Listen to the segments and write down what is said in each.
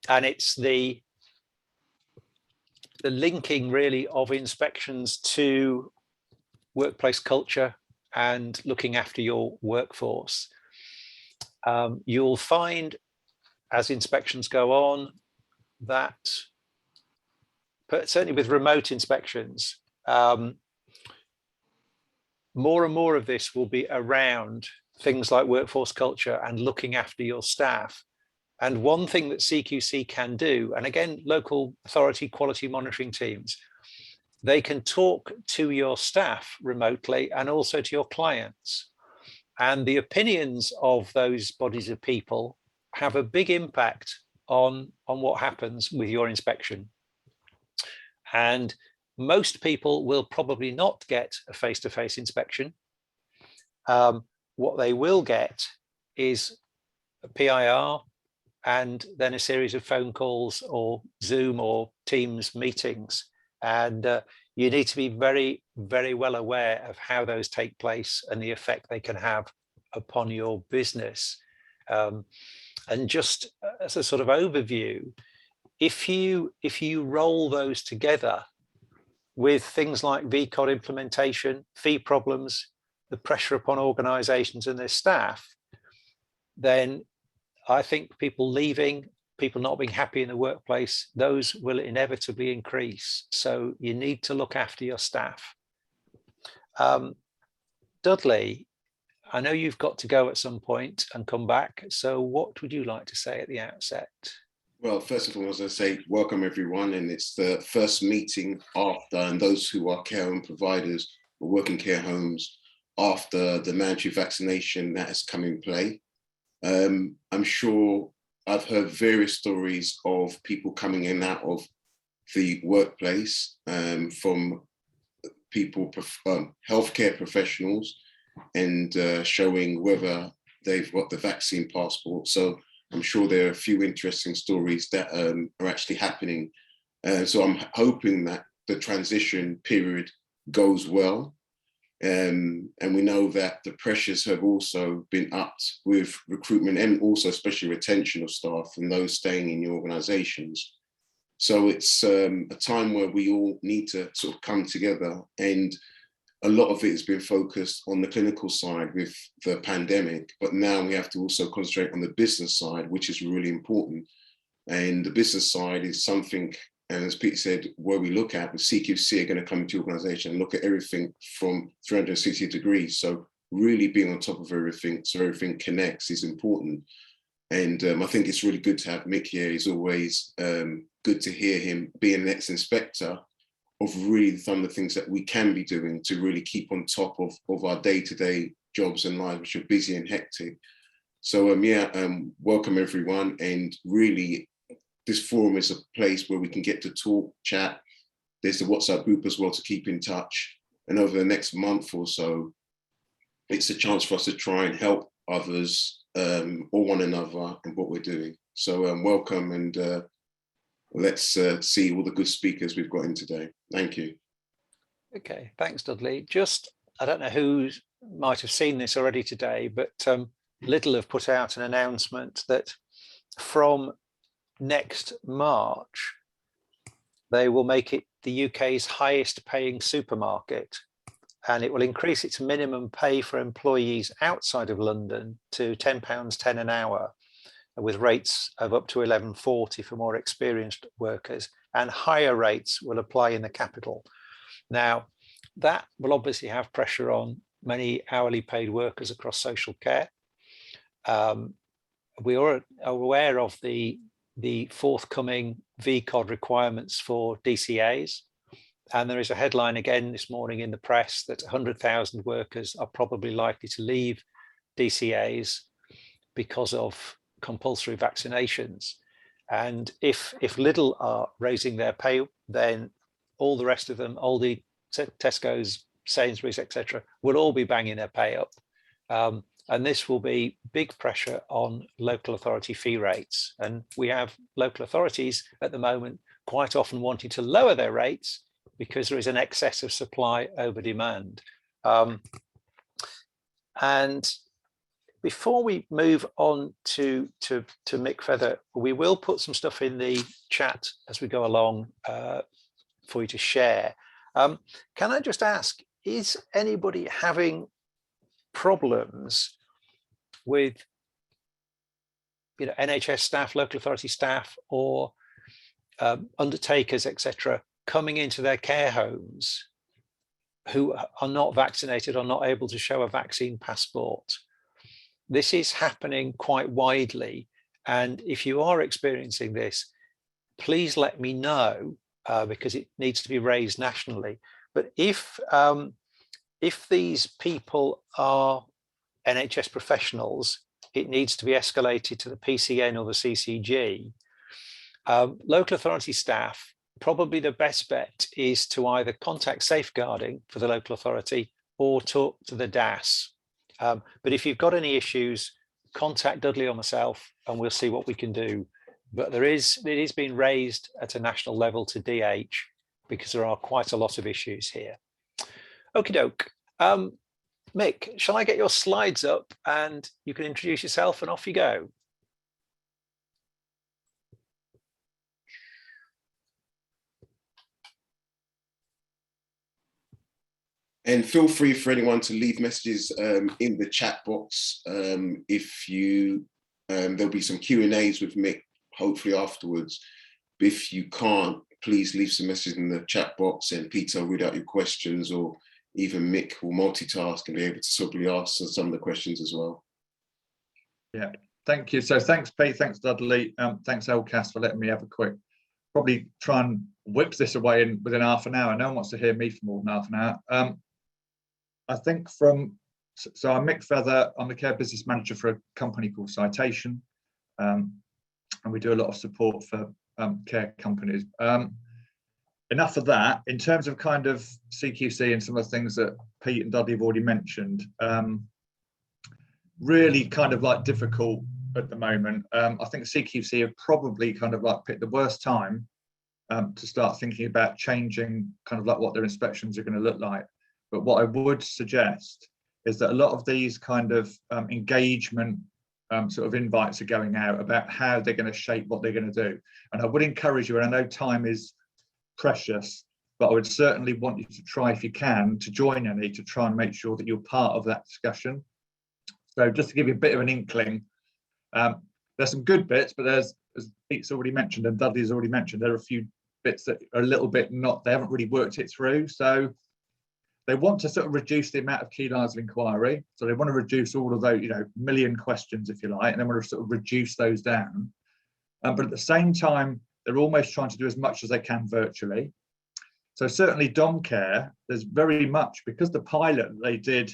And it's the linking really of inspections to workplace culture and looking after your workforce. You'll find as inspections go on that, but certainly with remote inspections, more and more of this will be around things like workforce culture and looking after your staff. And one thing that CQC can do, and again, local authority quality monitoring teams, they can talk to your staff remotely and also to your clients. And the opinions of those bodies of people have a big impact on what happens with your inspection. And most people will probably not get a face-to-face inspection. What they will get is a PIR and then a series of phone calls or Zoom or Teams meetings. And you need to be very, very well aware of how those take place and the effect they can have upon your business. And just as a sort of overview, if you roll those together with things like VCOD implementation, fee problems, the pressure upon organisations and their staff, then I think people leaving, people not being happy in the workplace, those will inevitably increase. So you need to look after your staff. Dudley, I know you've got to go at some point and come back. So what would you like to say at the outset? Well, first of all, as I say, welcome everyone. And it's the first meeting after, and those who are care home providers or working care homes after the mandatory vaccination that has come in play. I'm sure I've heard various stories of people coming in and out of the workplace, from people, healthcare professionals, and showing whether they've got the vaccine passport. So I'm sure there are a few interesting stories that are actually happening. So I'm hoping that the transition period goes well. And we know that the pressures have also been upped with recruitment and also especially retention of staff and those staying in your organisations. So it's a time where we all need to sort of come together, and a lot of it has been focused on the clinical side with the pandemic, but now we have to also concentrate on the business side, which is really important. And the business side is something, and as Pete said, where we look at, the CQC are going to come into your organisation and look at everything from 360 degrees. So really being on top of everything, so everything connects, is important. And I think it's really good to have Mick here. It's always good to hear him being an ex-inspector of really some of the things that we can be doing to really keep on top of our day-to-day jobs and lives, which are busy and hectic. So welcome everyone. And really, this forum is a place where we can get to talk, chat. There's the WhatsApp group as well to keep in touch. And over the next month or so, it's a chance for us to try and help others or one another in what we're doing. So welcome, and let's see all the good speakers we've got in today. Thank you. Okay, thanks, Dudley. Just, I don't know who might have seen this already today, but Lidl have put out an announcement that from next March, they will make it the UK's highest paying supermarket, and it will increase its minimum pay for employees outside of London to £10.10 an hour, with rates of up to £11.40 for more experienced workers, and higher rates will apply in the capital. Now, that will obviously have pressure on many hourly paid workers across social care. We are aware of the forthcoming VCOD requirements for DCAs. And there is a headline again this morning in the press that 100,000 workers are probably likely to leave DCAs because of compulsory vaccinations. And if Lidl are raising their pay, then all the rest of them, Aldi, Tesco's, Sainsbury's, etc., will all be banging their pay up. And this will be big pressure on local authority fee rates. And we have local authorities at the moment quite often wanting to lower their rates because there is an excess of supply over demand. And before we move on to Mick Feather, we will put some stuff in the chat as we go along for you to share. Can I just ask, is anybody having problems with NHS staff, local authority staff, or undertakers, etc., coming into their care homes who are not vaccinated or not able to show a vaccine passport? This is happening quite widely, and if you are experiencing this, please let me know, because it needs to be raised nationally. But if these people are NHS professionals, it needs to be escalated to the PCN or the CCG. Local authority staff, probably the best bet is to either contact safeguarding for the local authority or talk to the DAS. But if you've got any issues, contact Dudley or myself and we'll see what we can do. But it is being raised at a national level to DH because there are quite a lot of issues here. Okie doke. Mick, shall I get your slides up and you can introduce yourself and off you go? And feel free for anyone to leave messages in the chat box. If you, there'll be some Q&As with Mick, hopefully afterwards. If you can't, please leave some messages in the chat box and Peter will read out your questions, or even Mick will multitask and be able to simply ask some of the questions as well. Yeah, thank you. So thanks, Pete, thanks, Dudley. Thanks, LCAS, for letting me have a quick, probably try and whip this away within half an hour. No one wants to hear me for more than half an hour. I think so I'm Mick Feather, I'm the care business manager for a company called Citation, and we do a lot of support for care companies. Enough of that. In terms of kind of CQC and some of the things that Pete and Dudley have already mentioned, really kind of like difficult at the moment. I think CQC have probably kind of like picked the worst time to start thinking about changing kind of like what their inspections are going to look like. But what I would suggest is that a lot of these kind of engagement sort of invites are going out about how they're going to shape what they're going to do. And I would encourage you, and I know time is precious, but I would certainly want you to try, if you can, to join any, to try and make sure that you're part of that discussion. So just to give you a bit of an inkling, there's some good bits, but there's, as Pete's already mentioned and Dudley's already mentioned, there are a few bits that are a little bit they haven't really worked it through. So they want to sort of reduce the amount of key lines of inquiry. So they want to reduce all of those, million questions, if you like, and they want to sort of reduce those down. But at the same time, they're almost trying to do as much as they can virtually. So certainly Dom Care, there's very much, because the pilot they did,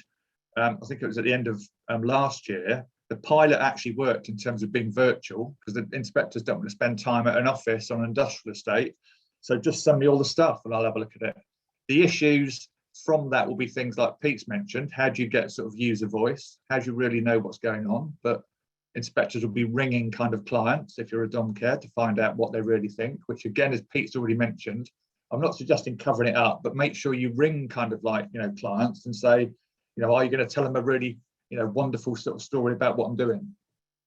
I think it was at the end of last year, the pilot actually worked in terms of being virtual, because the inspectors don't want to spend time at an office on an industrial estate. So just send me all the stuff and I'll have a look at it. The issues from that will be things like Pete's mentioned. How do you get sort of user voice? How do you really know what's going on? But inspectors will be ringing kind of clients, if you're a Dom Care, to find out what they really think, which again, as Pete's already mentioned, I'm not suggesting covering it up, but make sure you ring kind of like, clients and say, are you going to tell them a really, wonderful sort of story about what I'm doing,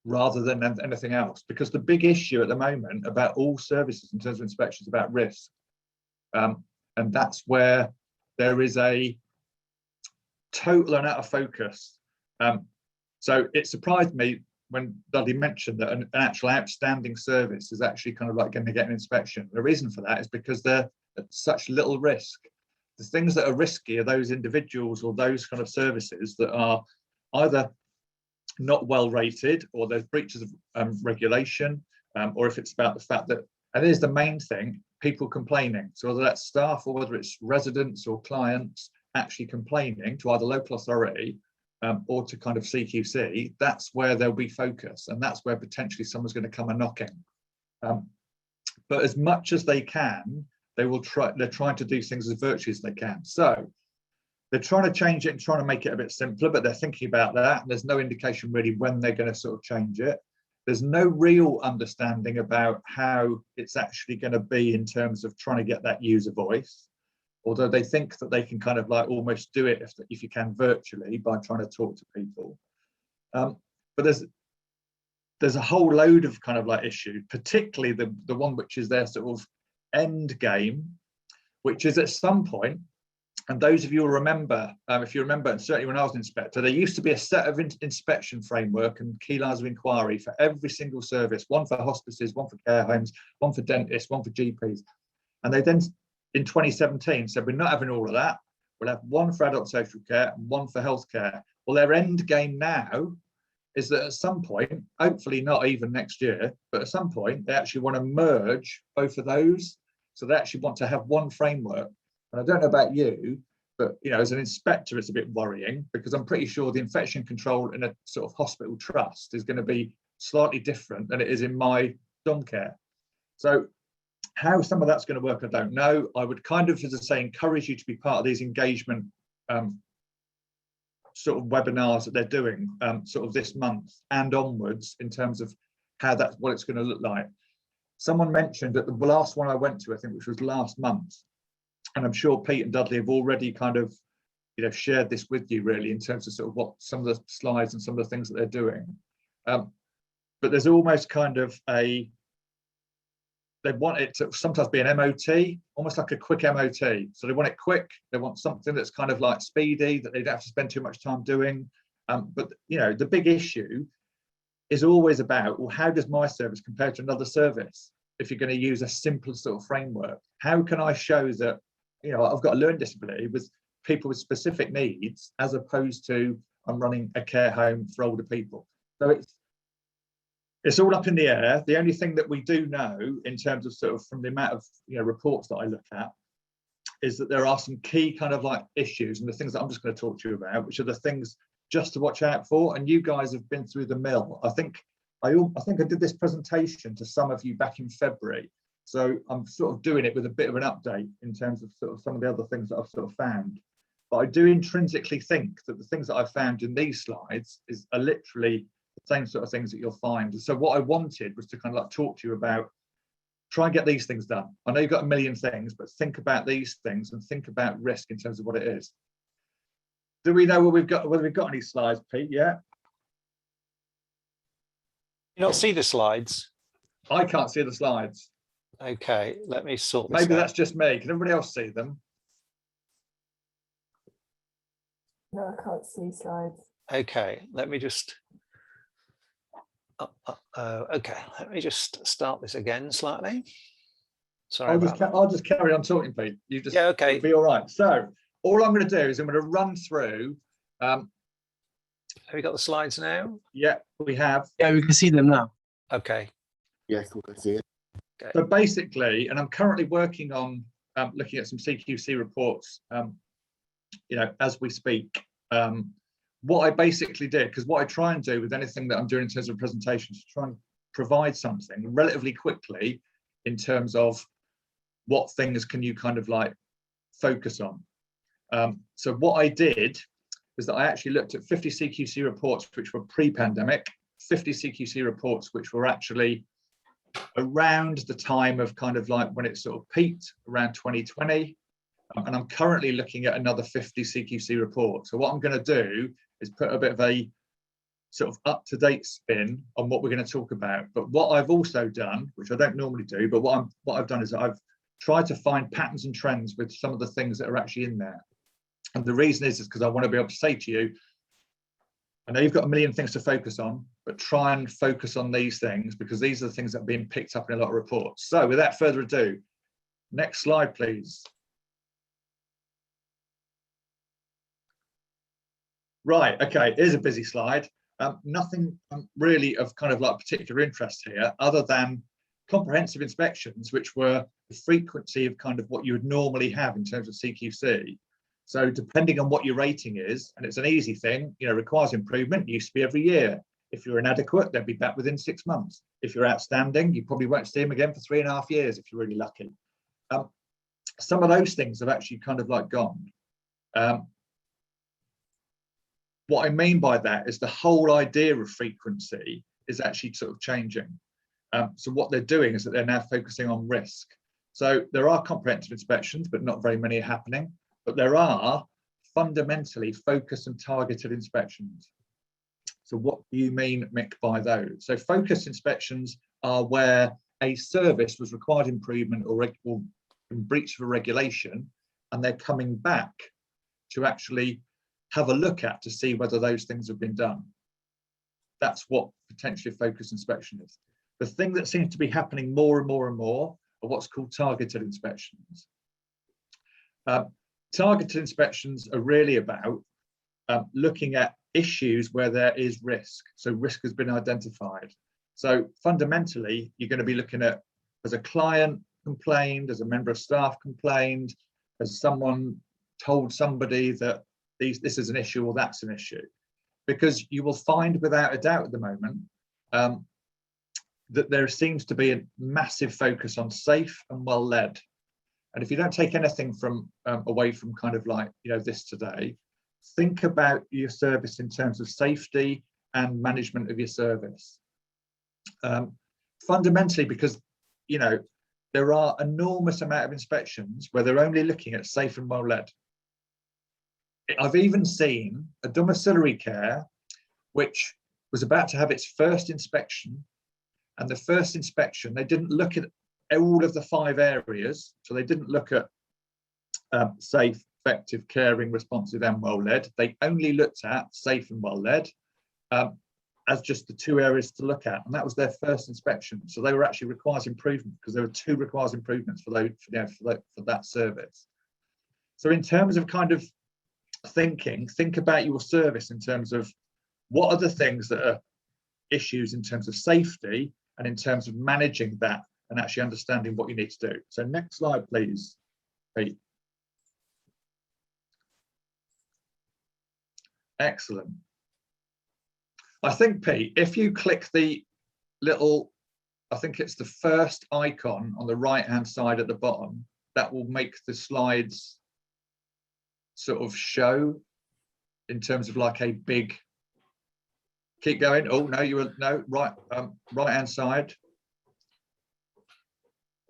rather than anything else? Because the big issue at the moment about all services in terms of inspections about risk, and that's where there is a total and utter focus. So it surprised me when Dudley mentioned that an actual outstanding service is actually kind of like going to get an inspection. The reason for that is because they're at such little risk. The things that are risky are those individuals or those kind of services that are either not well rated, or there's breaches of regulation, or if it's about the fact that, and here's the main thing, people complaining. So whether that's staff or whether it's residents or clients actually complaining to either local authority or to kind of CQC, that's where there'll be focus, and that's where potentially someone's going to come a knocking. But as much as they can, they're trying to do things as virtually as they can. So they're trying to change it and trying to make it a bit simpler, but they're thinking about that. And there's no indication really when they're going to sort of change it. There's no real understanding about how it's actually going to be in terms of trying to get that user voice, although they think that they can kind of like almost do it if you can virtually by trying to talk to people. but there's a whole load of kind of like issues, particularly the one which is their sort of end game, which is at some point, and those of you will remember, if you remember, and certainly when I was an inspector, there used to be a set of inspection framework and key lines of inquiry for every single service, one for hospices, one for care homes, one for dentists, one for GPs. And they then, in 2017, said, we're not having all of that. We'll have one for adult social care and one for healthcare. Well, their end game now is that at some point, hopefully not even next year, but at some point, they actually want to merge both of those. So they actually want to have one framework. And I don't know about you, but as an inspector, it's a bit worrying because I'm pretty sure the infection control in a sort of hospital trust is going to be slightly different than it is in my dom care. So how some of that's going to work, I don't know. I would kind of, as I say, encourage you to be part of these engagement sort of webinars that they're doing sort of this month and onwards in terms of what it's going to look like. Someone mentioned that the last one I went to, I think, which was last month, and I'm sure Pete and Dudley have already kind of shared this with you really in terms of sort of what some of the slides and some of the things that they're doing. But there's almost kind of they want it to sometimes be an MOT, almost like a quick MOT. So they want it quick. They want something that's kind of like speedy, that they don't have to spend too much time doing. But the big issue is always about, well, how does my service compare to another service? If you're going to use a simple sort of framework, how can I show that I've got a learning disability with people with specific needs, as opposed to I'm running a care home for older people? So it's all up in the air. The only thing that we do know in terms of sort of from the amount of reports that I look at is that there are some key kind of like issues, and the things that I'm just going to talk to you about, which are the things just to watch out for. And you guys have been through the mill. I think I did this presentation to some of you back in February. So I'm sort of doing it with a bit of an update in terms of sort of some of the other things that I've sort of found. But I do intrinsically think that the things that I've found in these slides are literally the same sort of things that you'll find. And so what I wanted was to kind of like talk to you about, try and get these things done. I know you've got a million things, but think about these things and think about risk in terms of what it is. Do we know whether we've got any slides, Pete? Yeah. You not see the slides? I can't see the slides. Okay, let me sort this Maybe out. that's just me. Can everybody else see them? No, I can't see slides. Okay, let me just. Okay, let me just start this again slightly. Sorry I'll just carry on talking, Pete. You just okay. Be all right. So all I'm going to do is I'm going to run through. Have you got the slides now? Yeah, we have. Yeah, we can see them now. Okay. Yeah, cool. I see it. Okay. So basically, and I'm currently working on looking at some CQC reports, as we speak. What I basically did, because what I try and do with anything that I'm doing in terms of presentations, is try and provide something relatively quickly in terms of what things can you kind of like focus on. So what I did is that I actually looked at 50 CQC reports which were pre-pandemic, 50 CQC reports which were actually around the time of kind of like when it sort of peaked around 2020. And I'm currently looking at another 50 CQC reports. So what I'm going to do is put a bit of a sort of up-to-date spin on what we're going to talk about. But what I've also done, which I don't normally do, but what I've done is I've tried to find patterns and trends with some of the things that are actually in there. And the reason is because I want to be able to say to you, I know you've got a million things to focus on, but try and focus on these things because these are the things that are being picked up in a lot of reports. So without further ado, next slide, please. Right, okay, here's a busy slide. Nothing really of kind of like particular interest here other than comprehensive inspections, which were the frequency of kind of what you would normally have in terms of CQC. So depending on what your rating is, and it's an easy thing, requires improvement, used to be every year. If you're inadequate, they'll be back within 6 months. If you're outstanding, you probably won't see them again for 3.5 years if you're really lucky. Some of those things have actually kind of like gone. What I mean by that is the whole idea of frequency is actually sort of changing. So what they're doing is that they're now focusing on risk. So there are comprehensive inspections, but not very many are happening. But there are fundamentally focused and targeted inspections. So what do you mean, Mick, by those? So focused inspections are where a service was required improvement or in breach of a regulation, and they're coming back to actually have a look at to see whether those things have been done. That's what potentially a focused inspection is. The thing that seems to be happening more and more and more are what's called targeted inspections. Targeted inspections are really about looking at issues where there is risk. So risk has been identified. So fundamentally, you're going to be looking at, as a client complained, as a member of staff complained, as someone told somebody that this is an issue or that's an issue. Because you will find without a doubt at the moment that there seems to be a massive focus on safe and well led. And if you don't take anything from away from kind of like, you know, this today, think about your service in terms of safety and management of your service. Fundamentally, because, you know, there are enormous amount of inspections where they're only looking at safe and well led. I've even seen a domiciliary care which was about to have its first inspection, and the first inspection, they didn't look at all of the 5 areas. So they didn't look at safe, effective, caring, responsive and well led. They only looked at safe and well led as just the 2 areas to look at, and that was their first inspection. So they were actually requires improvement because there were 2 requires improvements for that service. So in terms of kind of think about your service in terms of what are the things that are issues in terms of safety and in terms of managing that and actually understanding what you need to do. So next slide, please, Pete. Excellent. I think, Pete, if you click the little, I think it's the first icon on the right-hand side at the bottom, that will make the slides sort of show in terms of like a big, keep going. Oh, no, you were, no, right-hand side.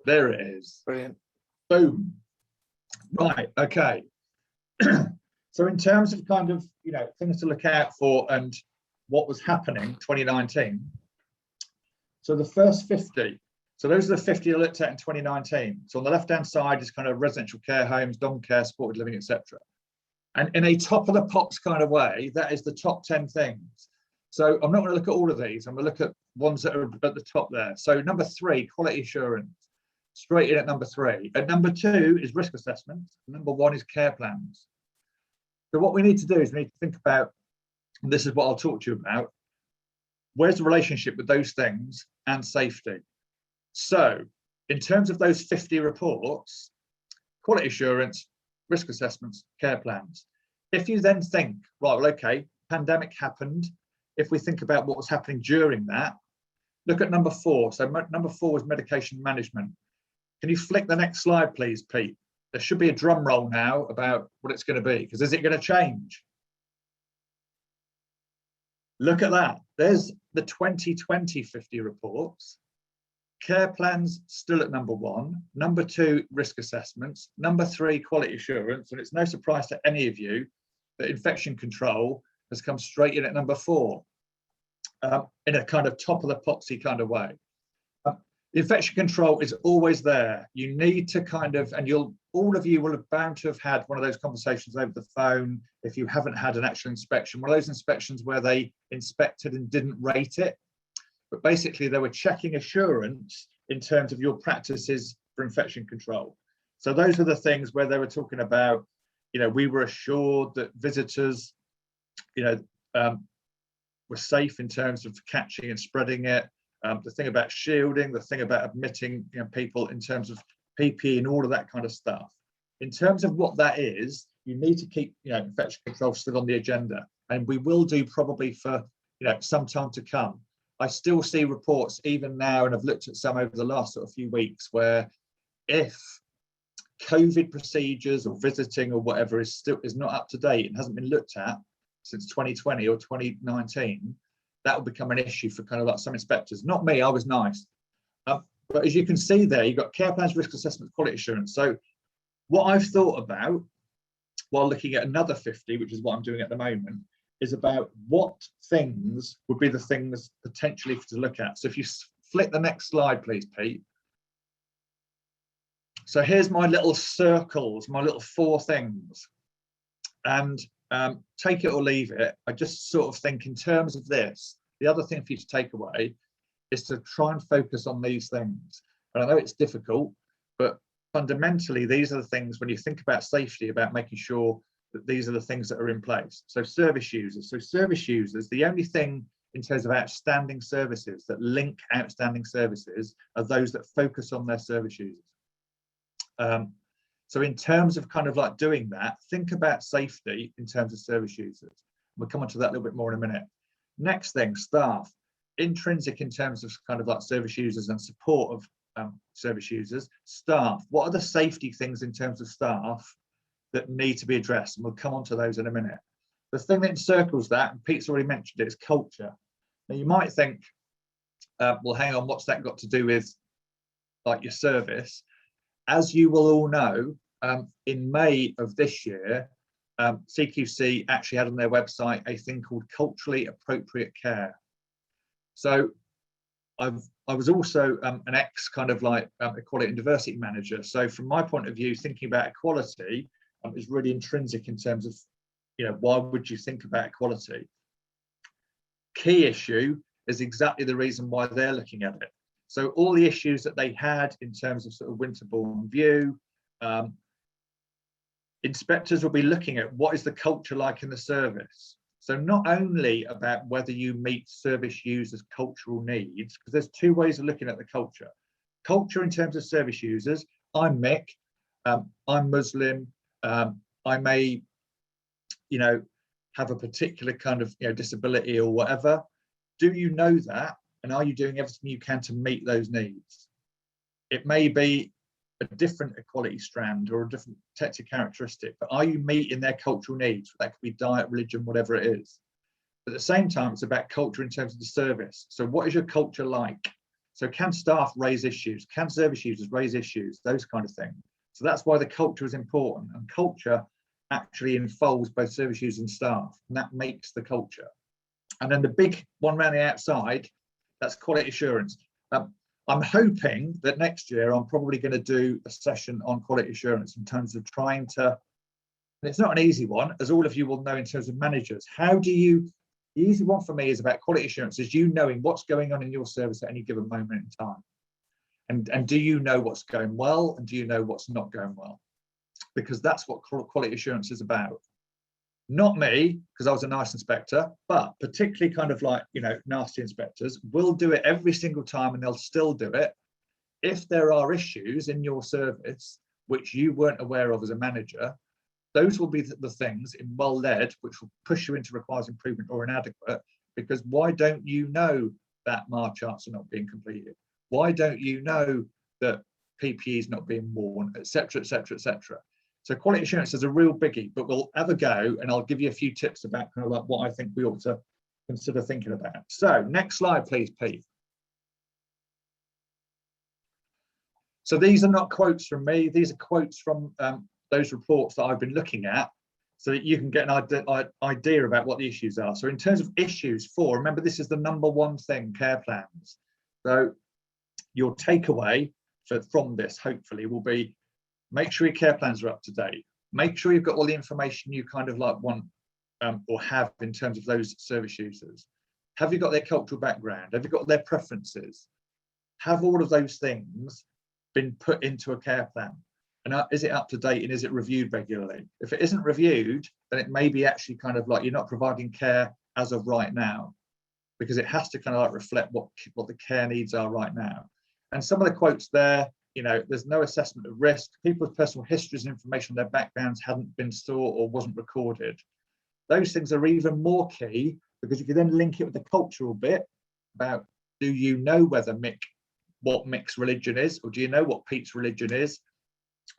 There it is. Brilliant. Boom. Right, okay. So in terms of kind of, you know, things to look out for and what was happening 2019. So the first 50. So those are the 50 I looked at in 2019. So on the left-hand side is kind of residential care homes, dom care, supported living, etc. And in a top of the pops kind of way, that is the top 10 things. So I'm not going to look at all of these. I'm going to look at ones that are at the top there. So number 3, quality assurance, straight in at number 3. At number 2 is risk assessment. Number 1 is care plans. So what we need to do is we need to think about, and this is what I'll talk to you about, where's the relationship with those things and safety? So in terms of those 50 reports, quality assurance, risk assessments, care plans. If you then think, right, well, okay, pandemic happened. If we think about what was happening during that, look at number 4. So number 4 is medication management. Can you flick the next slide, please, Pete? There should be a drum roll now about what it's going to be, because is it going to change? Look at that. There's the 2020 50 reports. Care plans still at number 1. Number 2, risk assessments. Number 3, quality assurance. And it's no surprise to any of you that infection control has come straight in at number 4 in a kind of top of the popsy kind of way. Infection control is always there. You need to kind of, and all of you will have bound to have had one of those conversations over the phone if you haven't had an actual inspection, one of those inspections where they inspected and didn't rate it. But basically they were checking assurance in terms of your practices for infection control. So those are the things where they were talking about, you know, we were assured that visitors, you know, were safe in terms of catching and spreading it. The thing about shielding, the thing about admitting, you know, people in terms of PPE and all of that kind of stuff. In terms of what that is, you need to keep, you know, infection control still on the agenda, and we will do probably for, you know, some time to come. I still see reports even now, and I've looked at some over the last sort of few weeks, where if COVID procedures or visiting or whatever is not up to date and hasn't been looked at since 2020 or 2019, that will become an issue for kind of like some inspectors. Not me, I was nice. But as you can see there, you've got care plans, risk assessment, quality assurance. So what I've thought about while looking at another 50, which is what I'm doing at the moment, is about what things would be the things potentially to look at. So if you flick the next slide, please, Pete. So here's my little circles, my little 4 things. And take it or leave it. I just sort of think in terms of this, the other thing for you to take away is to try and focus on these things. And I know it's difficult, but fundamentally, these are the things when you think about safety, about making sure that these are the things that are in place. So service users. So service users, the only thing in terms of outstanding services that link outstanding services are those that focus on their service users. So in terms of kind of like doing that, think about safety in terms of service users. We'll come on to that a little bit more in a minute. Next thing, staff. Intrinsic in terms of kind of like service users and support of service users. Staff, what are the safety things in terms of staff that need to be addressed? And we'll come on to those in a minute. The thing that encircles that, and Pete's already mentioned it, is culture. Now you might think, well, hang on, what's that got to do with like your service? As you will all know, in May of this year, CQC actually had on their website a thing called culturally appropriate care. So I was also an ex kind of like equality and diversity manager. So from my point of view, thinking about equality is really intrinsic in terms of, you know, why would you think about equality? Key issue is exactly the reason why they're looking at it. So all the issues that they had in terms of sort of Winterbourne view, inspectors will be looking at what is the culture like in the service. So not only about whether you meet service users' cultural needs, because there's 2 ways of looking at the culture. Culture in terms of service users. I'm Mick, I'm Muslim, I may, you know, have a particular kind of, you know, disability or whatever. Do you know that? And are you doing everything you can to meet those needs? It may be a different equality strand or a different protected characteristic, but are you meeting their cultural needs? That could be diet, religion, whatever it is. But at the same time, it's about culture in terms of the service. So what is your culture like? So can staff raise issues? Can service users raise issues? Those kind of things. So that's why the culture is important. And culture actually involves both service users and staff, and that makes the culture. And then the big one around the outside, that's quality assurance. I'm hoping that next year I'm probably going to do a session on quality assurance in terms of trying to, and it's not an easy one, as all of you will know in terms of managers. How do you, the easy one for me is about quality assurance, is you knowing what's going on in your service at any given moment in time. And do you know what's going well, and do you know what's not going well? Because that's what quality assurance is about. Not me, because I was a nice inspector, but particularly kind of like, you know, nasty inspectors will do it every single time, and they'll still do it. If there are issues in your service which you weren't aware of as a manager, those will be the things in well led which will push you into requires improvement or inadequate. Because why don't you know that MAR charts are not being completed? Why don't you know that PPE is not being worn, etc., etc., etc.? So quality assurance is a real biggie, but we'll have a go, and I'll give you a few tips about kind of like what I think we ought to consider thinking about. So next slide, please, Pete. So these are not quotes from me. These are quotes from those reports that I've been looking at, so that you can get an idea about what the issues are. So in terms of issues 4, remember this is the #1 thing, care plans. So your takeaway from this, hopefully, will be make sure your care plans are up to date. Make sure you've got all the information you kind of like want or have in terms of those service users. Have you got their cultural background? Have you got their preferences? Have all of those things been put into a care plan? And is it up to date, and is it reviewed regularly? If it isn't reviewed, then it may be actually kind of like you're not providing care as of right now, because it has to kind of like reflect what the care needs are right now. And some of the quotes there, you know, there's no assessment of risk. People's personal histories and information on their backgrounds hadn't been stored or wasn't recorded. Those things are even more key, because you can then link it with the cultural bit about, do you know whether what Mick's religion is, or do you know what Pete's religion is,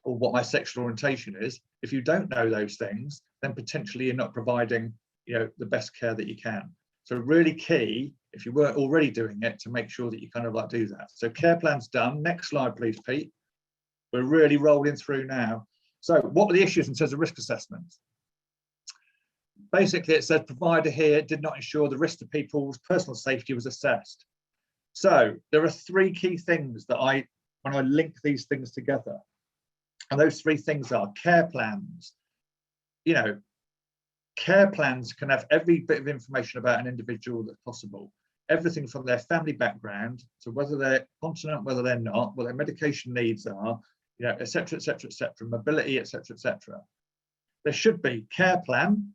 or what my sexual orientation is? If you don't know those things, then potentially you're not providing, you know, the best care that you can. So really key, if you weren't already doing it, to make sure that you kind of like do that. So care plan's done. Next slide, please, Pete. We're really rolling through now. So what were the issues in terms of risk assessments? basically it said provider here did not ensure the risk to people's personal safety was assessed. So there are three key things that when I link these things together, and those three things are care plans. You know, care plans can have every bit of information about an individual that's possible. Everything from their family background to whether they're continent, whether they're not, what their medication needs are, you know, et cetera, mobility, et cetera. There should be care plan.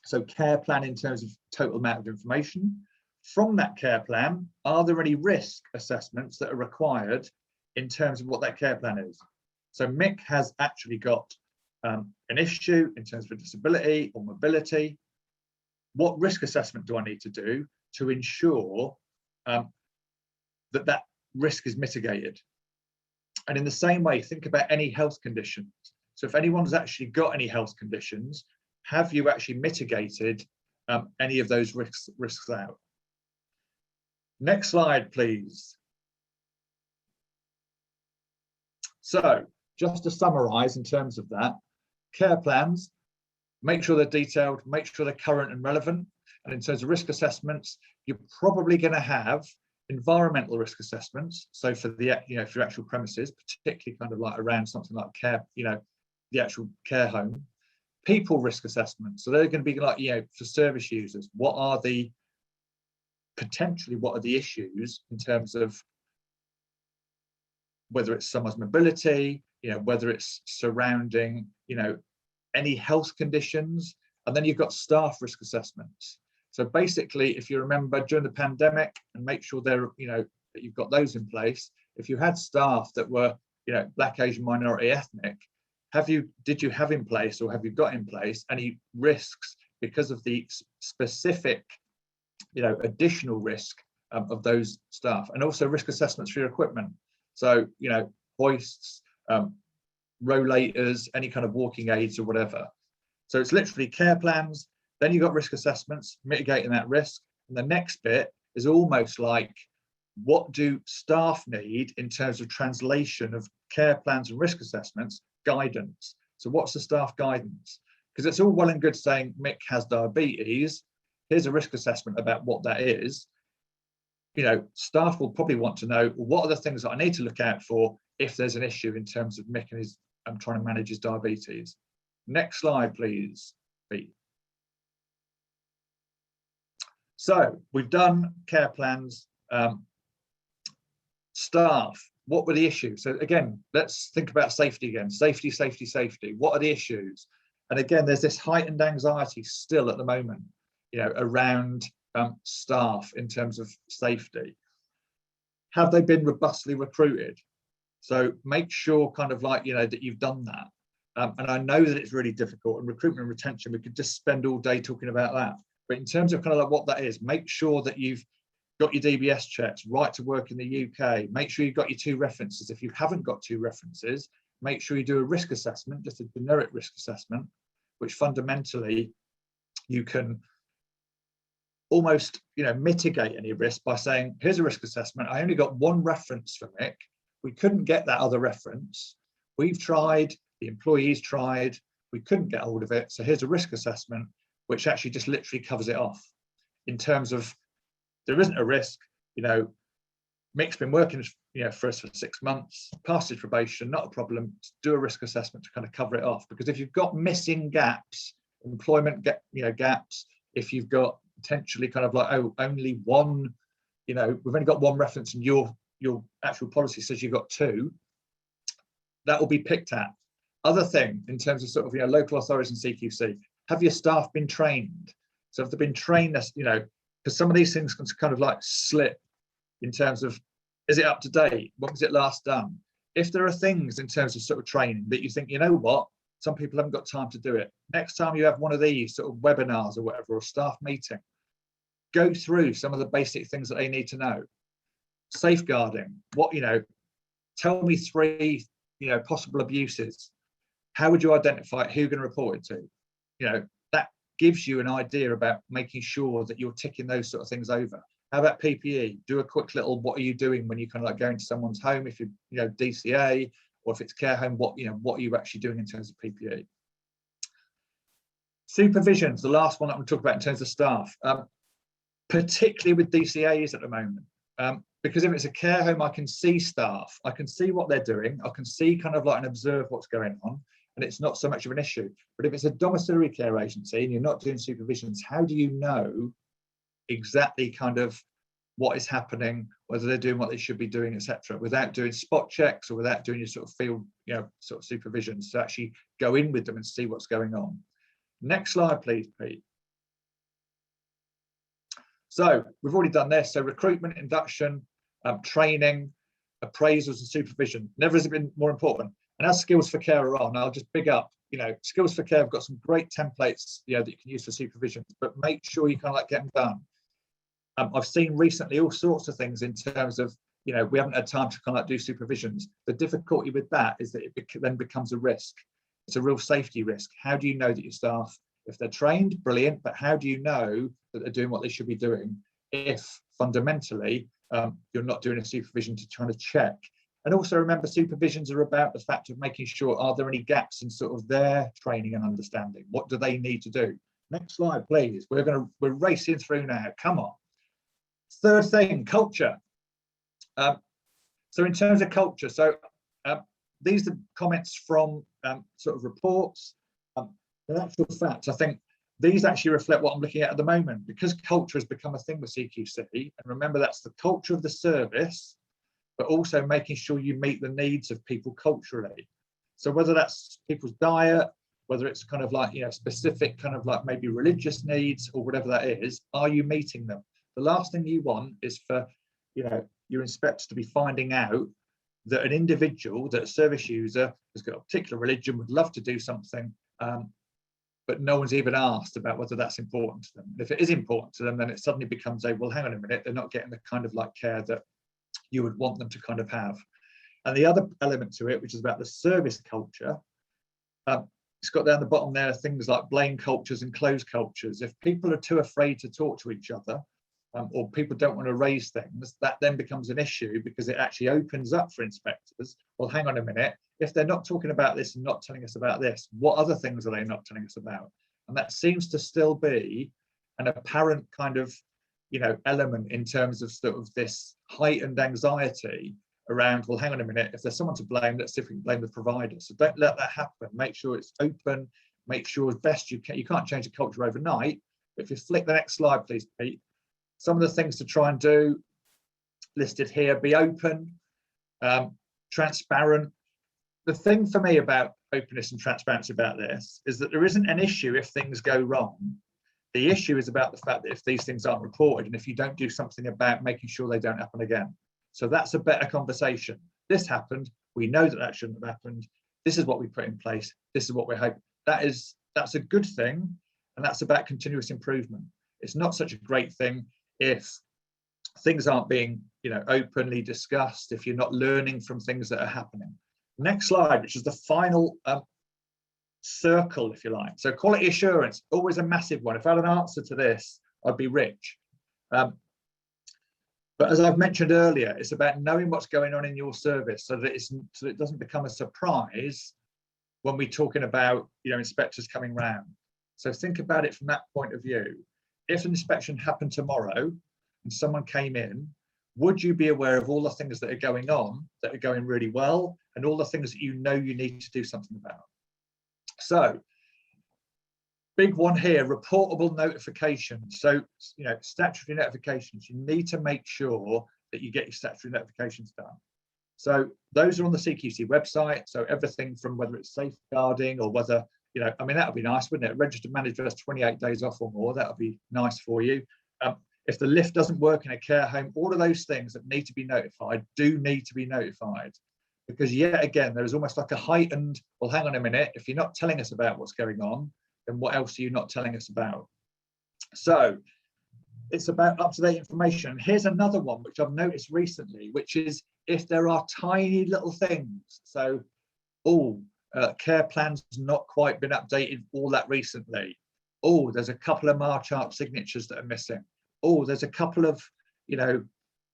So care plan in terms of total amount of information. From that care plan, are there any risk assessments that are required in terms of what that care plan is? So Mick has actually got an issue in terms of disability or mobility. What risk assessment do I need to do to ensure that risk is mitigated? And in the same way, think about any health conditions. So if anyone's actually got any health conditions, have you actually mitigated any of those risks out? Next slide, please. So just to summarize in terms of that, care plans, make sure they're detailed, make sure they're current and relevant. And in terms of risk assessments, you're probably going to have environmental risk assessments. So for the, you know, for your actual premises, particularly kind of like around something like care, you know, the actual care home. People risk assessments. So they're going to be like, you know, for service users, what are the issues in terms of whether it's someone's mobility, you know, whether it's surrounding, you know, any health conditions. And then you've got staff risk assessments. So basically, if you remember during the pandemic, and make sure they're, you know, that you've got those in place. If you had staff that were, you know, Black, Asian, minority, ethnic, did you have in place, or have you got in place any risks because of the specific, you know, additional risk of those staff? And also risk assessments for your equipment. So, you know, hoists, rollators, any kind of walking aids or whatever. So it's literally care plans. Then you've got risk assessments, mitigating that risk. And the next bit is almost like, what do staff need in terms of translation of care plans and risk assessments, guidance? So what's the staff guidance? Because it's all well and good saying Mick has diabetes. Here's a risk assessment about what that is. You know, staff will probably want to know, well, what are the things that I need to look out for if there's an issue in terms of Mick and his trying to manage his diabetes. Next slide, please. B. So we've done care plans. Staff, what were the issues? So again, let's think about safety again. Safety. What are the issues? And again, there's this heightened anxiety still at the moment, you know, around staff in terms of safety. Have they been robustly recruited? So make sure kind of like, you know, that you've done that. And I know that it's really difficult, and recruitment and retention, we could just spend all day talking about that. But in terms of kind of like what that is, make sure that you've got your DBS checks, right to work in the UK, make sure you've got your 2 references. If you haven't got 2 references, make sure you do a risk assessment, just a generic risk assessment, which fundamentally you can almost, you know, mitigate any risk by saying, here's a risk assessment. I only got 1 reference from Mick. We couldn't get that other reference. We've tried, the employees tried, we couldn't get hold of it. So here's a risk assessment, which actually just literally covers it off in terms of there isn't a risk. You know, Mick's been working, you know, for us for 6 months, passed his probation, not a problem. Do a risk assessment to kind of cover it off. Because if you've got missing gaps, employment gaps, if you've got potentially kind of like, oh, only 1, you know, we've only got 1 reference and your actual policy says you've got 2, that will be picked at. Other thing in terms of sort of, you know, local authorities and CQC, have your staff been trained? So if they've been trained, you know, because some of these things can kind of like slip in terms of, is it up to date? When was it last done? If there are things in terms of sort of training that you think, you know what, some people haven't got time to do it. Next time you have one of these sort of webinars or whatever, or staff meeting, go through some of the basic things that they need to know. Safeguarding, what, you know, tell me 3, you know, possible abuses. How would you identify it? Who you're going to report it to? You know, that gives you an idea about making sure that you're ticking those sort of things over. How about PPE? Do a quick little, what are you doing when you kind of like go into someone's home? If you know, DCA, or if it's care home, what, you know, what are you actually doing in terms of PPE? Supervision's the last one that I'm going to talk about in terms of staff, particularly with DCAs at the moment. Because if it's a care home, I can see staff, I can see what they're doing, I can see kind of like and observe what's going on, and it's not so much of an issue. But if it's a domiciliary care agency and you're not doing supervisions, how do you know exactly kind of what is happening, whether they're doing what they should be doing, etc., without doing spot checks or without doing your sort of field, sort of supervisions to actually go in with them and see what's going on. Next slide, please, Pete. So we've already done this. So recruitment, induction, training, appraisals and supervision. Never has it been more important. And as Skills for Care are on, I'll just big up, Skills for Care have got some great templates, that you can use for supervision, but make sure you kind of like get them done. I've seen recently all sorts of things in terms of, we haven't had time to kind of like do supervisions. The difficulty with that is that it then becomes a risk. It's a real safety risk. How do you know that your staff, if they're trained, brilliant, but how do you know that they're doing what they should be doing if fundamentally you're not doing a supervision to try to check? And also remember, supervisions are about the fact of making sure, are there any gaps in sort of their training and understanding? What do they need to do? Next slide, please. We're racing through now. Come on. Third thing, culture. So in terms of culture, these are comments from sort of reports. In actual fact, I think these actually reflect what I'm looking at the moment, because culture has become a thing with CQC. And remember, that's the culture of the service, but also making sure you meet the needs of people culturally. So whether that's people's diet, whether it's kind of like, specific kind of like maybe religious needs or whatever that is, are you meeting them? The last thing you want is for, your inspectors to be finding out that an individual, that a service user has got a particular religion, would love to do something, but no one's even asked about whether that's important to them. And if it is important to them, then it suddenly becomes well, hang on a minute, they're not getting the kind of like care that you would want them to kind of have. And the other element to it, which is about the service culture, it's got down the bottom there things like blame cultures and closed cultures. If people are too afraid to talk to each other, or people don't want to raise things, that then becomes an issue, because it actually opens up for inspectors. Well, hang on a minute, if they're not talking about this and not telling us about this, what other things are they not telling us about? And that seems to still be an apparent kind of, element in terms of sort of this heightened anxiety around, well, hang on a minute, if there's someone to blame, let's see if we can blame the provider. So don't let that happen. Make sure it's open, make sure as best you can. You can't change a culture overnight, but if you flick the next slide, please, Pete. Some of the things to try and do listed here: be open, transparent. The thing for me about openness and transparency about this is that there isn't an issue if things go wrong. The issue is about the fact that if these things aren't reported and if you don't do something about making sure they don't happen again. So that's a better conversation. This happened. We know that that shouldn't have happened. This is what we put in place. This is what we're hoping. That's a good thing, and that's about continuous improvement. It's not such a great thing if things aren't being, openly discussed, if you're not learning from things that are happening. Next slide, which is the final circle, if you like. So quality assurance, always a massive one. If I had an answer to this, I'd be rich. But as I've mentioned earlier, it's about knowing what's going on in your service so that it doesn't become a surprise when we're talking about, inspectors coming round. So think about it from that point of view. If an inspection happened tomorrow and someone came in, would you be aware of all the things that are going on that are going really well and all the things that you need to do something about? So, big one here, reportable notifications. So, statutory notifications, you need to make sure that you get your statutory notifications done. So those are on the CQC website. So everything from whether it's safeguarding or whether, that would be nice, wouldn't it? Registered manager has 28 days off or more. That would be nice for you. If the lift doesn't work in a care home, all of those things that need to be notified do need to be notified. Because yet again, there is almost like a heightened, well, hang on a minute, if you're not telling us about what's going on, then what else are you not telling us about? So it's about up-to-date information. And here's another one, which I've noticed recently, which is if there are tiny little things. So, care plans not quite been updated all that recently. There's a couple of March-Arp signatures that are missing. There's a couple of,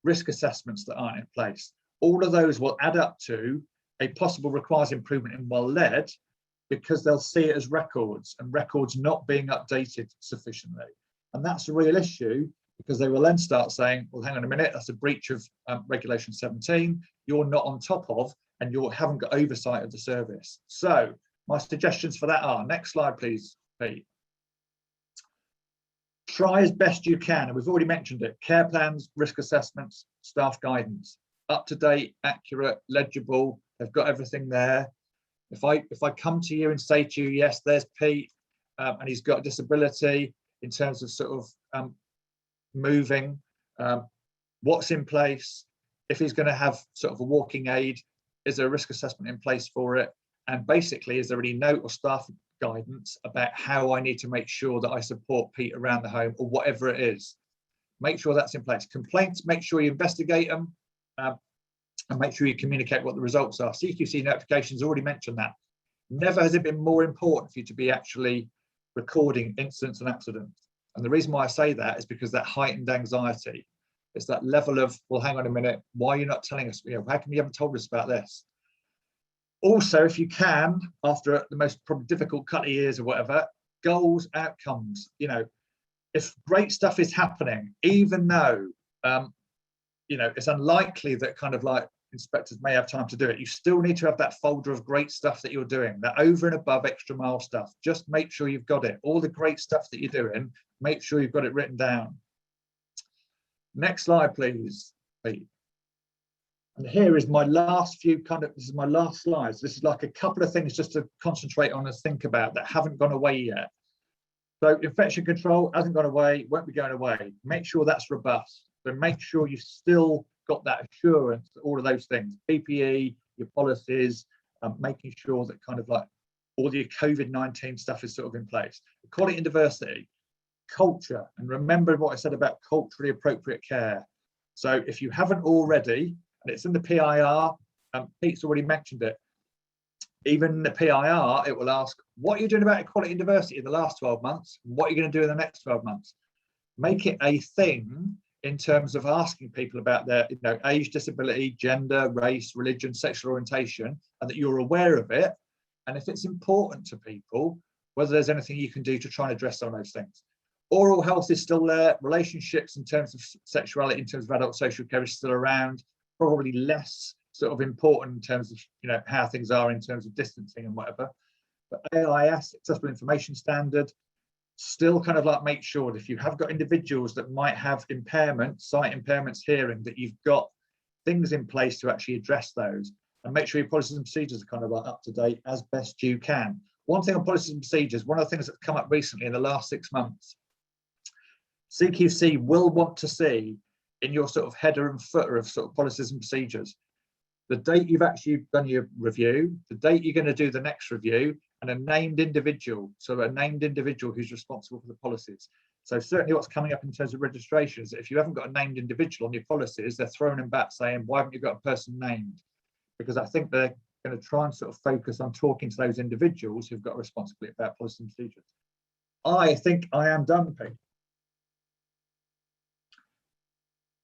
risk assessments that aren't in place. All of those will add up to a possible requires improvement in well-led, because they'll see it as records and records not being updated sufficiently. And that's a real issue, because they will then start saying, well, hang on a minute, that's a breach of Regulation 17, you're not on top of, and you haven't got oversight of the service. So my suggestions for that are, next slide, please, Pete. Try as best you can, and we've already mentioned it, care plans, risk assessments, staff guidance, up to date, accurate, legible, they've got everything there. If I come to you and say to you, yes, there's Pete, and he's got a disability in terms of sort of moving, what's in place, if he's going to have sort of a walking aid, is there a risk assessment in place for it? And basically, is there any note or staff guidance about how I need to make sure that I support Pete around the home, or whatever it is? Make sure that's in place. Complaints, make sure you investigate them, and make sure you communicate what the results are. CQC notifications, already mentioned that. Never has it been more important for you to be actually recording incidents and accidents. And the reason why I say that is because that heightened anxiety, it's that level of, well, hang on a minute, why are you not telling us? You know, how come you haven't told us about this? Also, if you can, after the most probably difficult couple of years or whatever, goals, outcomes. You know, if great stuff is happening, even though you know, it's unlikely that kind of like inspectors may have time to do it, you still need to have that folder of great stuff that you're doing, that over and above extra mile stuff. Just make sure you've got it. All the great stuff that you're doing, make sure you've got it written down. Next slide, please, Pete. And here is my last few this is my last slides. This is like a couple of things just to concentrate on and think about that haven't gone away yet. So infection control hasn't gone away, won't be going away. Make sure that's robust. So make sure you've still got that assurance that all of those things, PPE, your policies, making sure that kind of like all the COVID-19 stuff is sort of in place. Equality and diversity, culture, and remember what I said about culturally appropriate care. So if you haven't already, and it's in the PIR, Pete's already mentioned it, even in the PIR, it will ask, what are you doing about equality and diversity in the last 12 months? What are you going to do in the next 12 months? Make it a thing in terms of asking people about their, you know, age, disability, gender, race, religion, sexual orientation, and that you're aware of it. And if it's important to people, whether there's anything you can do to try and address some of those things. Oral health is still there. Relationships in terms of sexuality, in terms of adult social care is still around. Probably less sort of important in terms of, you know, how things are in terms of distancing and whatever. But AIS, Accessible Information Standard, still kind of like make sure that if you have got individuals that might have impairments, sight impairments, hearing, that you've got things in place to actually address those, and make sure your policies and procedures are kind of like up to date as best you can. One thing on policies and procedures, one of the things that's come up recently in the last 6 months, CQC will want to see in your sort of header and footer of sort of policies and procedures, the date you've actually done your review, the date you're going to do the next review, and a named individual, so a named individual who's responsible for the policies. So certainly what's coming up in terms of registrations, if you haven't got a named individual on your policies, they're throwing them back saying, why haven't you got a person named? Because I think they're going to try and sort of focus on talking to those individuals who've got a responsibility about policy and procedures. I think I am done, Pete.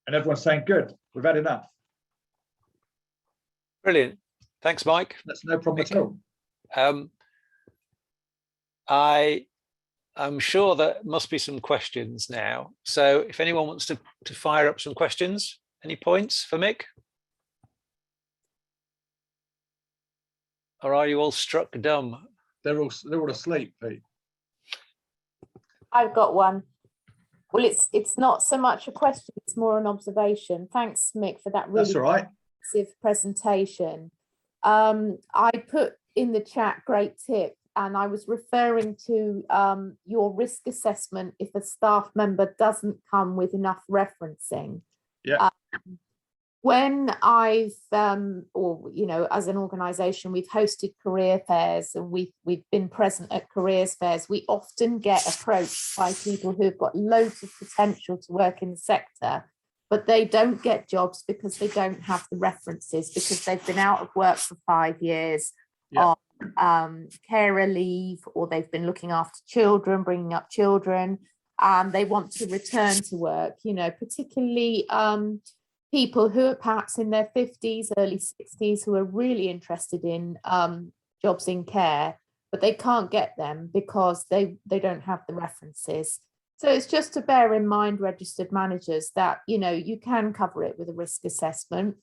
And everyone's saying, good, we've had enough. Brilliant. Thanks, Mike. That's no problem at all. I'm sure there must be some questions now. So if anyone wants to fire up some questions, any points for Mick? Or are you all struck dumb? They're all asleep, Pete. I've got one. Well, it's not so much a question, it's more an observation. Thanks, Mick, for that really That's all right. presentation. I put in the chat, great tip, and I was referring to your risk assessment if a staff member doesn't come with enough referencing. Yeah. When I've, or you know, as an organisation, we've hosted career fairs and we've been present at careers fairs. We often get approached by people who've got loads of potential to work in the sector, but they don't get jobs because they don't have the references, because they've been out of work for 5 years on carer leave, or they've been looking after children, bringing up children, and they want to return to work, you know, particularly people who are perhaps in their 50s, early 60s, who are really interested in jobs in care, but they can't get them because they don't have the references. So it's just to bear in mind, registered managers, that, you know, you can cover it with a risk assessment,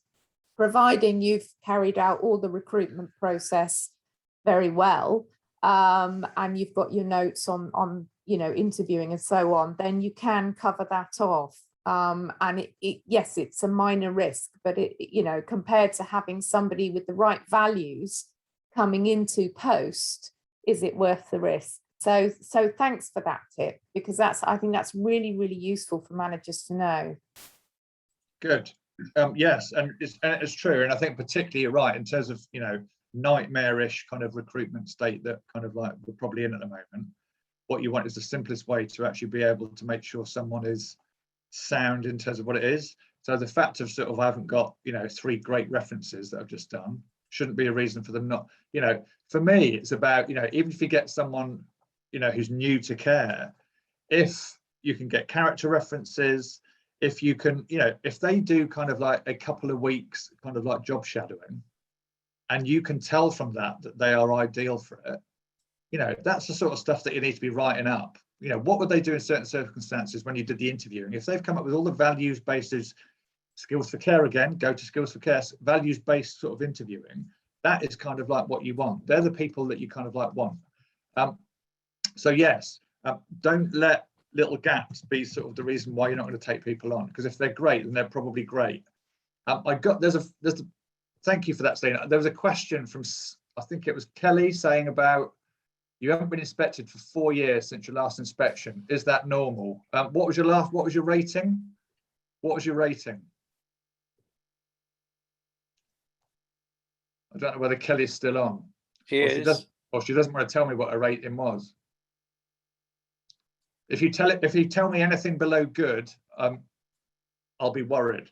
providing you've carried out all the recruitment process very well, and you've got your notes on you know, interviewing and so on, then you can cover that off. And yes, it's a minor risk, but it, you know, compared to having somebody with the right values coming into post, is it worth the risk? So thanks for that tip, because I think that's really, really useful for managers to know. Good. Yes, and it's true, and I think particularly you're right in terms of, you know, nightmarish kind of recruitment state that kind of like we're probably in at the moment. What you want is the simplest way to actually be able to make sure someone is sound in terms of what it is. So the fact of sort of I haven't got, you know, 3 great references that I've just done shouldn't be a reason for them not, you know, for me it's about, you know, even if you get someone, you know, who's new to care, if you can get character references, if you can, you know, if they do kind of like a couple of weeks kind of like job shadowing, and you can tell from that that they are ideal for it, you know, that's the sort of stuff that you need to be writing up. You know, what would they do in certain circumstances when you did the interviewing? If they've come up with all the values-based, skills for care again, go to skills for care, values-based sort of interviewing, that is kind of like what you want. They're the people that you kind of like want. So yes, don't let little gaps be sort of the reason why you're not going to take people on, because if they're great, then they're probably great. Thank you for that, Steve. There was a question from, I think it was Kelly, saying about, you haven't been inspected for 4 years since your last inspection. Is that normal? What was your rating? What was your rating? I don't know whether Kelly's still on. She is. Or she doesn't want to tell me what her rating was. If you tell me anything below good, I'll be worried.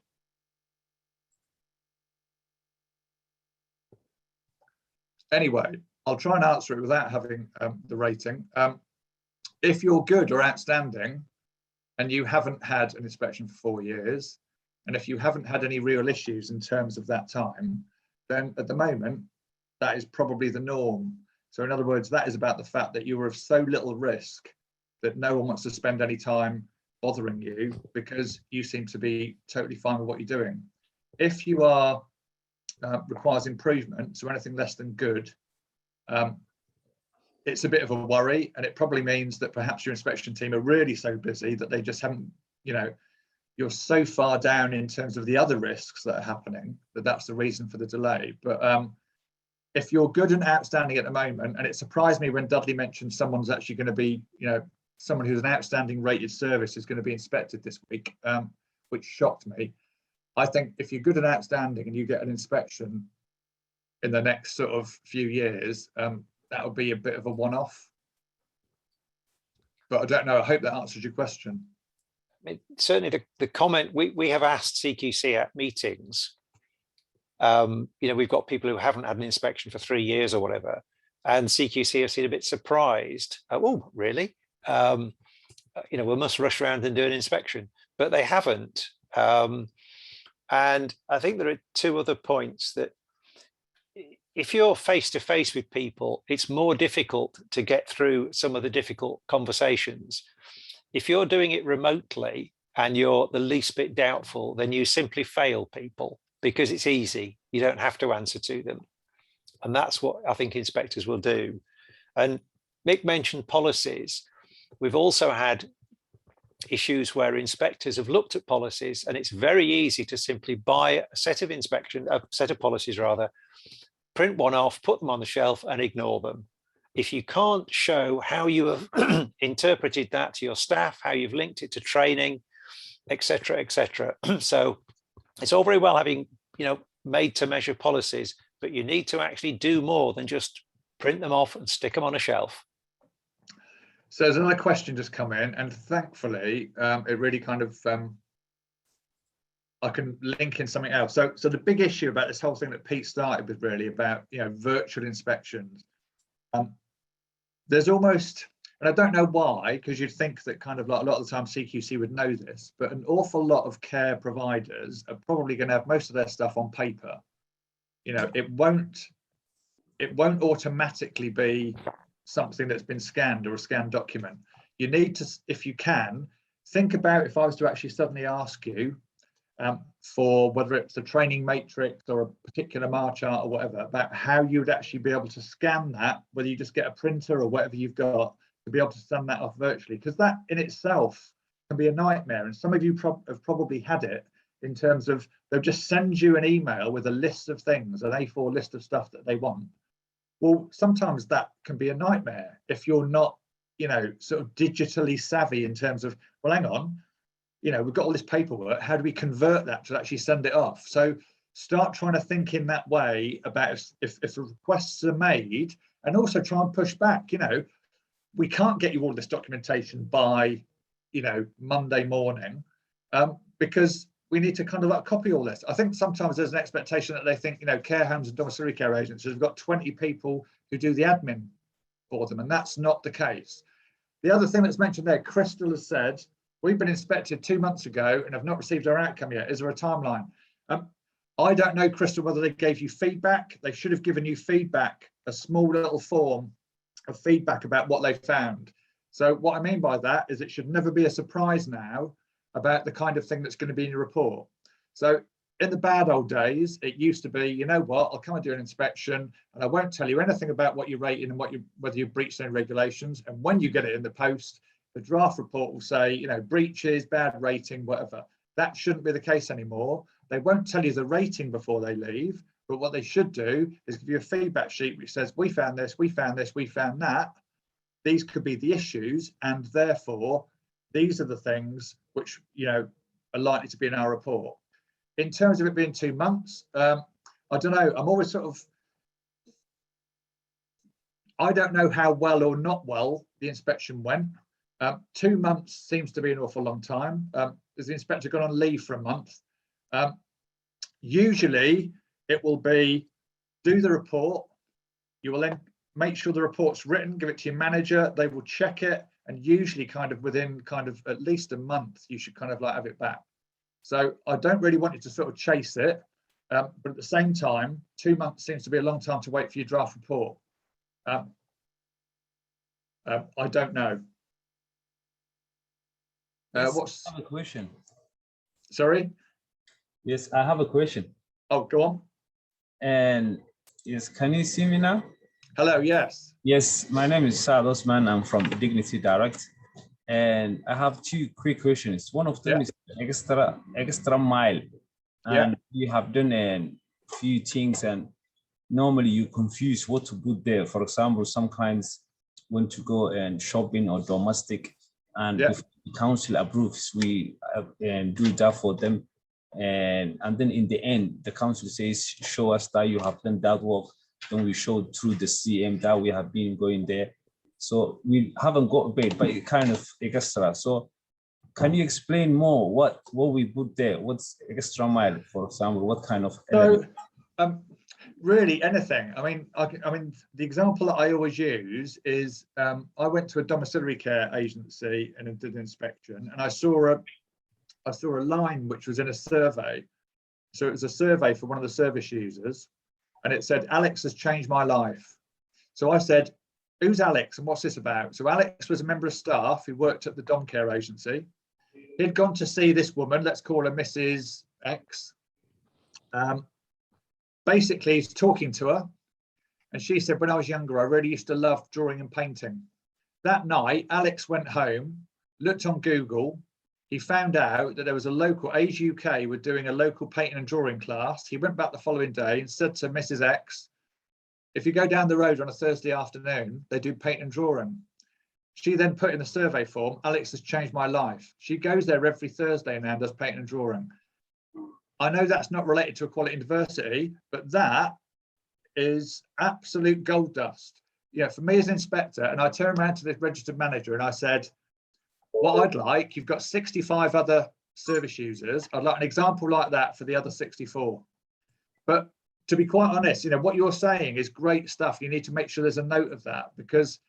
Anyway, I'll try and answer it without having the rating. If you're good or outstanding, and you haven't had an inspection for 4 years, and if you haven't had any real issues in terms of that time, then at the moment, that is probably the norm. So in other words, that is about the fact that you are of so little risk that no one wants to spend any time bothering you because you seem to be totally fine with what you're doing. If you are requires improvement, so anything less than good, it's a bit of a worry, and it probably means that perhaps your inspection team are really so busy that they just haven't, you know, you're so far down in terms of the other risks that are happening that that's the reason for the delay. But if you're good and outstanding at the moment, and it surprised me when Dudley mentioned someone's actually going to be, you know, someone who's an outstanding rated service is going to be inspected this week, which shocked me. I think if you're good and outstanding and you get an inspection in the next sort of few years, that would be a bit of a one-off. But I don't know, I hope that answers your question. I mean, certainly the comment, we have asked CQC at meetings, you know, we've got people who haven't had an inspection for 3 years or whatever, and CQC have seemed a bit surprised. Oh, really? You know, we must rush around and do an inspection, but they haven't. And I think there are 2 other points that if you're face to face with people, it's more difficult to get through some of the difficult conversations. If you're doing it remotely and you're the least bit doubtful, then you simply fail people because it's easy. You don't have to answer to them. And that's what I think inspectors will do. And Mick mentioned policies. We've also had issues where inspectors have looked at policies, and it's very easy to simply buy a set of policies rather, print one off, put them on the shelf and ignore them. If you can't show how you have interpreted that to your staff, how you've linked it to training, etc., etc. So it's all very well having, you know, made to measure policies, but you need to actually do more than just print them off and stick them on a shelf. So there's another question just come in, and thankfully it really kind of I can link in something else. So the big issue about this whole thing that Pete started with, really about, you know, virtual inspections. There's almost, and I don't know why, because you'd think that kind of like a lot of the time CQC would know this, but an awful lot of care providers are probably going to have most of their stuff on paper. You know, it won't automatically be something that's been scanned or a scanned document. You need to, if you can, think about if I was to actually suddenly ask you for whether it's a training matrix or a particular mar chart or whatever, about how you would actually be able to scan that, whether you just get a printer or whatever you've got to be able to send that off virtually, because that in itself can be a nightmare. And some of you have probably had it in terms of they'll just send you an email with a list of things, an A4 list of stuff that they want. Well, sometimes that can be a nightmare if you're not, you know, sort of digitally savvy in terms of, well, hang on, you know, we've got all this paperwork, how do we convert that to actually send it off? So start trying to think in that way about if requests are made, and also try and push back. You know, we can't get you all this documentation by, you know, Monday morning, because we need to kind of like copy all this. I think sometimes there's an expectation that they think, you know, care homes and domiciliary care agencies have got 20 people who do the admin for them, and that's not the case. The other thing that's mentioned there, Crystal has said, we've been inspected 2 months ago and have not received our outcome yet. Is there a timeline? I don't know, Crystal, whether they gave you feedback. They should have given you feedback, a small little form of feedback about what they found. So what I mean by that is it should never be a surprise now about the kind of thing that's going to be in your report. So in the bad old days, it used to be, you know what, I'll come and do an inspection and I won't tell you anything about what you're rating and whether you've breached any regulations. And when you get it in the post, the draft report will say, you know, breaches, bad rating, whatever. That shouldn't be the case anymore. They won't tell you the rating before they leave, but what they should do is give you a feedback sheet which says, we found this, we found this, we found that. These could be the issues, and therefore, these are the things which, you know, are likely to be in our report. In terms of it being 2 months, I don't know, I'm always sort of, I don't know how well or not well the inspection went. 2 months seems to be an awful long time. Has the inspector gone on leave for a month? Usually it will be, do the report, you will then make sure the report's written, give it to your manager, they will check it, and usually kind of within kind of at least a month, you should kind of like have it back. So I don't really want you to sort of chase it, but at the same time, 2 months seems to be a long time to wait for your draft report. I don't know. Yes, I have a question. Sorry? Yes, I have a question. Oh, go on. And yes, can you see me now? Hello, yes. Yes, my name is Saad Osman. I'm from Dignity Direct. And I have two quick questions. One of them is extra mile. And you have done a few things, and normally you confuse what to put there. For example, some clients want to go and shopping or domestic, and if the council approves, we do that for them. And then in the end, the council says, show us that you have done that work. Then we show through the CM that we have been going there. So we haven't got paid, but it kind of extra. So can you explain more what we put there? What's extra mile, for example? What kind of element? So really anything. I mean, the example that I always use is I went to a domiciliary care agency and did an inspection, and I saw a line which was in a survey. So it was a survey for one of the service users, and it said, Alex has changed my life. So I said, who's Alex and what's this about? So Alex was a member of staff who worked at the dom care agency. He'd gone to see this woman, let's call her Mrs. X. Basically, he's talking to her, and she said, when I was younger, I really used to love drawing and painting. That night, Alex went home, looked on Google. He found out that there was a local, Age UK were doing a local painting and drawing class. He went back the following day and said to Mrs. X, if you go down the road on a Thursday afternoon, they do paint and drawing. She then put in the survey form, Alex has changed my life. She goes there every Thursday now and does paint and drawing. I know that's not related to Equality and Diversity, but that is absolute gold dust. Yeah, for me as an inspector, and I turned around to the registered manager and I said, what I'd like, you've got 65 other service users. I'd like an example like that for the other 64. But to be quite honest, you know, what you're saying is great stuff. You need to make sure there's a note of that, because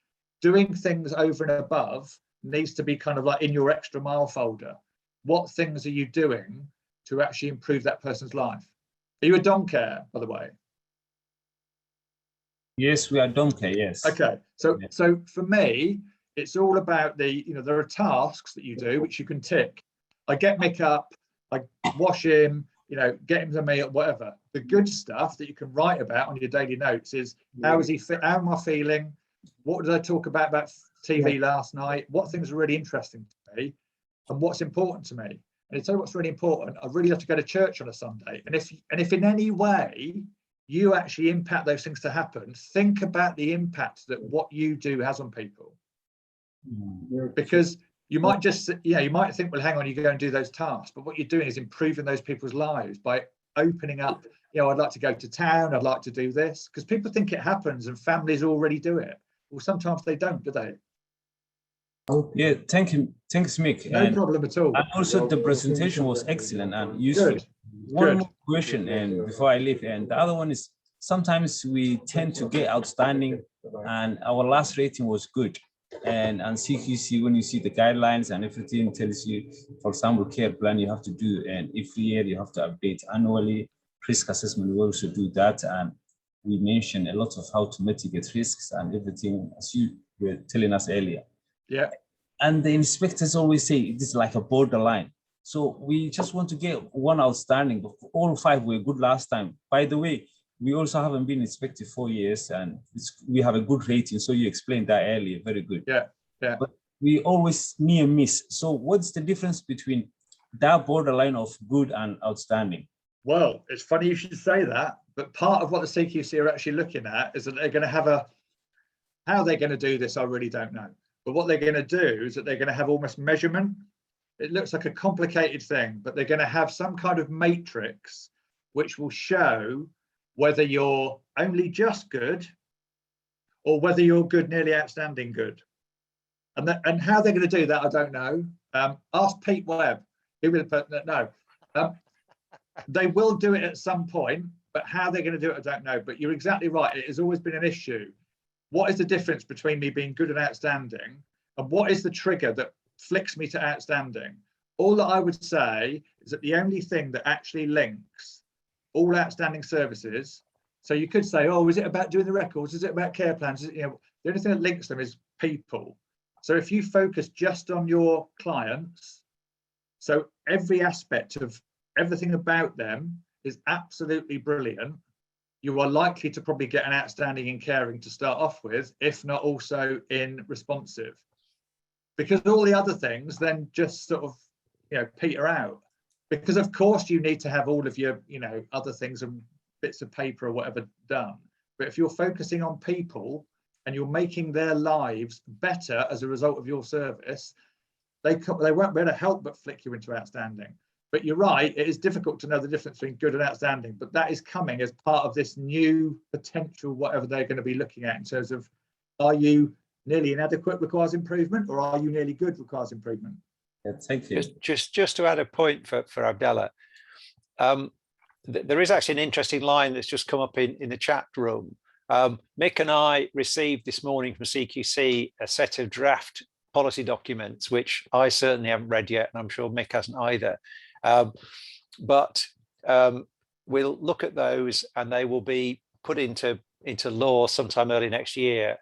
doing things over and above needs to be kind of like in your extra mile folder. What things are you doing to actually improve that person's life? Are you a dom care, by the way? Yes, we are dom care, yes. Okay, so Yeah. so for me, it's all about there are tasks that you do which you can tick. I get Mick up, I wash him, get him to meal, whatever. The good stuff that you can write about on your daily notes is how is he fit? How am I feeling? What did I talk about TV last night? What things are really interesting to me, and what's important to me? And to tell you what's really important, I really have to go to church on a Sunday. And if in any way you actually impact those things to happen, think about the impact that what you do has on people. Because you might just, you might think, well, hang on, you go and do those tasks, but what you're doing is improving those people's lives by opening up, I'd like to go to town, I'd like to do this, because people think it happens and families already do it. Well, sometimes they don't, do they? Yeah, thanks, Mick. No problem at all. And also the presentation was excellent and useful. Good. One more question, and before I leave, and the other one is sometimes we tend to get outstanding, and our last rating was good. And CQC, when you see the guidelines and everything tells you, for example, care plan you have to do, and every year you have to update annually. Risk assessment, we also do that, and we mentioned a lot of how to mitigate risks and everything, as you were telling us earlier. Yeah. And the inspectors always say this is like a borderline. So we just want to get one outstanding, but all 5 were good last time. By the way, we also haven't been inspected 4 years, and we have a good rating. So you explained that earlier, very good. Yeah, yeah. But we always near miss. So what's the difference between that borderline of good and outstanding? Well, it's funny you should say that, but part of what the CQC are actually looking at is that they're going to have how they're going to do this, I really don't know. But what they're going to do is that they're going to have almost measurement. It looks like a complicated thing, but they're going to have some kind of matrix which will show whether you're only just good or whether you're good, nearly outstanding good. And how they're going to do that, I don't know. Ask Pete Webb. He will know. They will do it at some point, but how they're going to do it, I don't know. But you're exactly right. It has always been an issue. What is the difference between me being good and outstanding? And what is the trigger that flicks me to outstanding? All that I would say is that the only thing that actually links all outstanding services, so you could say, oh, is it about doing the records? Is it about care plans? The only thing that links them is people. So if you focus just on your clients, so every aspect of everything about them is absolutely brilliant, you are likely to probably get an outstanding in caring to start off with, if not also in responsive. Because all the other things then just sort of, peter out. Because of course you need to have all of your, other things and bits of paper or whatever done. But if you're focusing on people and you're making their lives better as a result of your service, they won't be able to help but flick you into outstanding. But you're right, it is difficult to know the difference between good and outstanding, but that is coming as part of this new potential, whatever they're going to be looking at in terms of, are you nearly inadequate, requires improvement, or are you nearly good, requires improvement? Yeah, thank you. Just to add a point for Abdallah, there is actually an interesting line that's just come up in the chat room. Mick and I received this morning from CQC a set of draft policy documents, which I certainly haven't read yet, and I'm sure Mick hasn't either. But we'll look at those, and they will be put into law sometime early next year.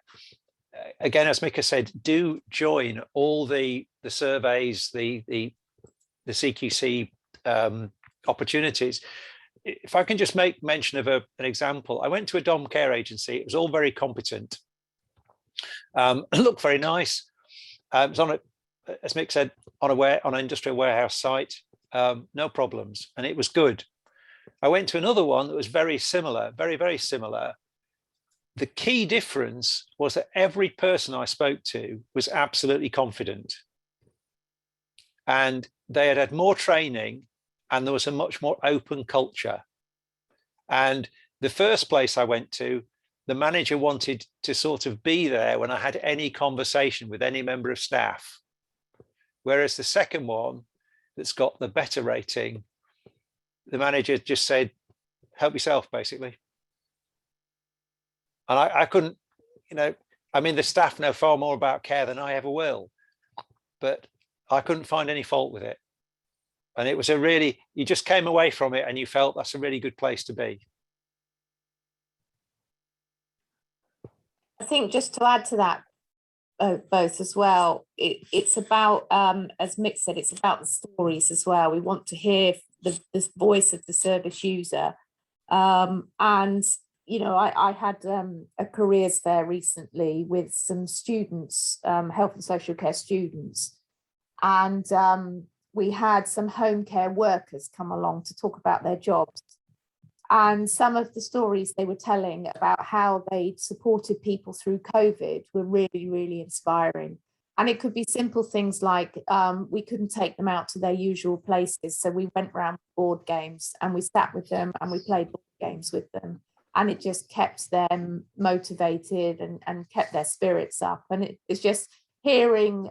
Again, as Mick has said, do join all the surveys, the CQC opportunities. If I can just make mention of an example, I went to a dom care agency. It was all very competent. It looked very nice. It was on as Mick said, on an industrial warehouse site. No problems, and it was good. I went to another one that was very similar, very, very similar. The key difference was that every person I spoke to was absolutely confident, and they had had more training, and there was a much more open culture. And the first place I went to, the manager wanted to sort of be there when I had any conversation with any member of staff, whereas the second one that's got the better rating, the manager just said, help yourself, basically. And I couldn't, the staff know far more about care than I ever will, but I couldn't find any fault with it. And it was you just came away from it and you felt that's a really good place to be. I think just to add to that, both as well, it's about, as Mick said, it's about the stories as well. We want to hear the voice of the service user. And, you know, I had a careers fair recently with some students, health and social care students, and we had some home care workers come along to talk about their jobs. And some of the stories they were telling about how they'd supported people through COVID were really, really inspiring. And it could be simple things like we couldn't take them out to their usual places. So we went around board games and we sat with them and we played board games with them. And it just kept them motivated and kept their spirits up. And it's just hearing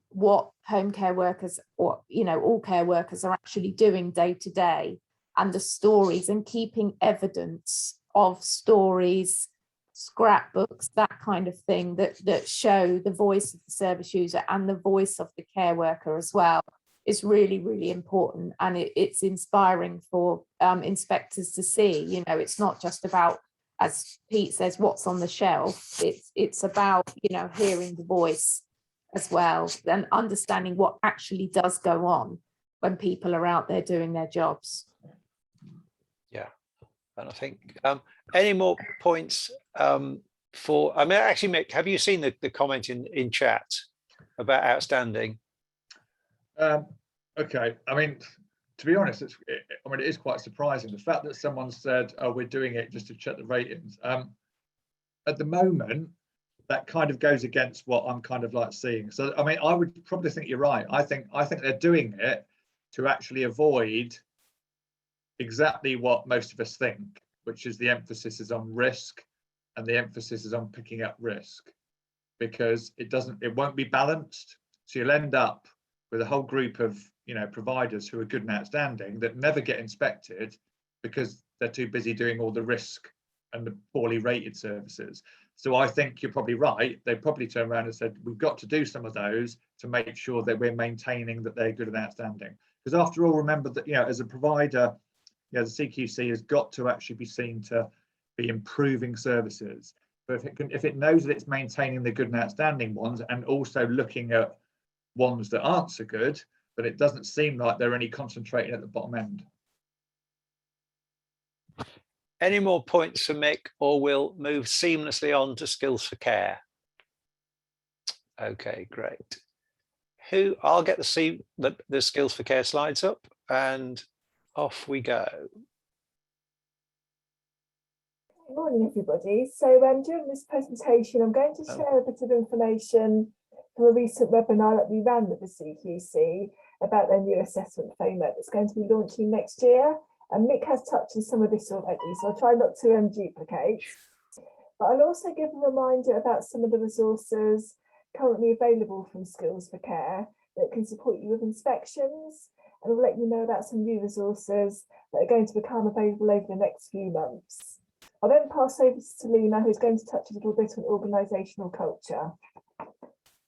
what home care workers, or, you know, all care workers are actually doing day to day, and the stories, and keeping evidence of stories, scrapbooks, that kind of thing, that show the voice of the service user and the voice of the care worker as well, is really, really important. And it's inspiring for inspectors to see. You know, it's not just about, as Pete says, what's on the shelf. It's about, you know, hearing the voice as well, and understanding what actually does go on when people are out there doing their jobs. Yeah, and I think any more points for, I mean, actually, Mick, have you seen the comment in chat about outstanding? Okay, I mean, to be honest, it is quite surprising, the fact that someone said, oh, we're doing it just to check the ratings. At the moment, that kind of goes against what I'm kind of like seeing. So, I mean, I would probably think you're right. I think they're doing it to actually avoid exactly what most of us think, which is the emphasis is on risk, and the emphasis is on picking up risk, because it won't be balanced. So you'll end up with a whole group of, you know, providers who are good and outstanding that never get inspected because they're too busy doing all the risk and the poorly rated services. So I think you're probably right. They probably turned around and said, we've got to do some of those to make sure that we're maintaining that they're good and outstanding. Because after all, remember that, you know, as a provider, you know, the CQC has got to actually be seen to be improving services. But if it knows that it's maintaining the good and outstanding ones and also looking at ones that aren't so good, then it doesn't seem like they're only concentrating at the bottom end. Any more points for Mick, or we'll move seamlessly on to skills for care? Okay, great. I'll get the skills for care slides up, and off we go. Good morning, everybody. So during this presentation, I'm going to share a bit of information from a recent webinar that we ran with the CQC about their new assessment framework that's going to be launching next year. And Mick has touched on some of this already, so I'll try not to duplicate. But I'll also give a reminder about some of the resources currently available from Skills for Care that can support you with inspections. And I'll let you know about some new resources that are going to become available over the next few months. I'll then pass over to Selena, who's going to touch a little bit on organisational culture.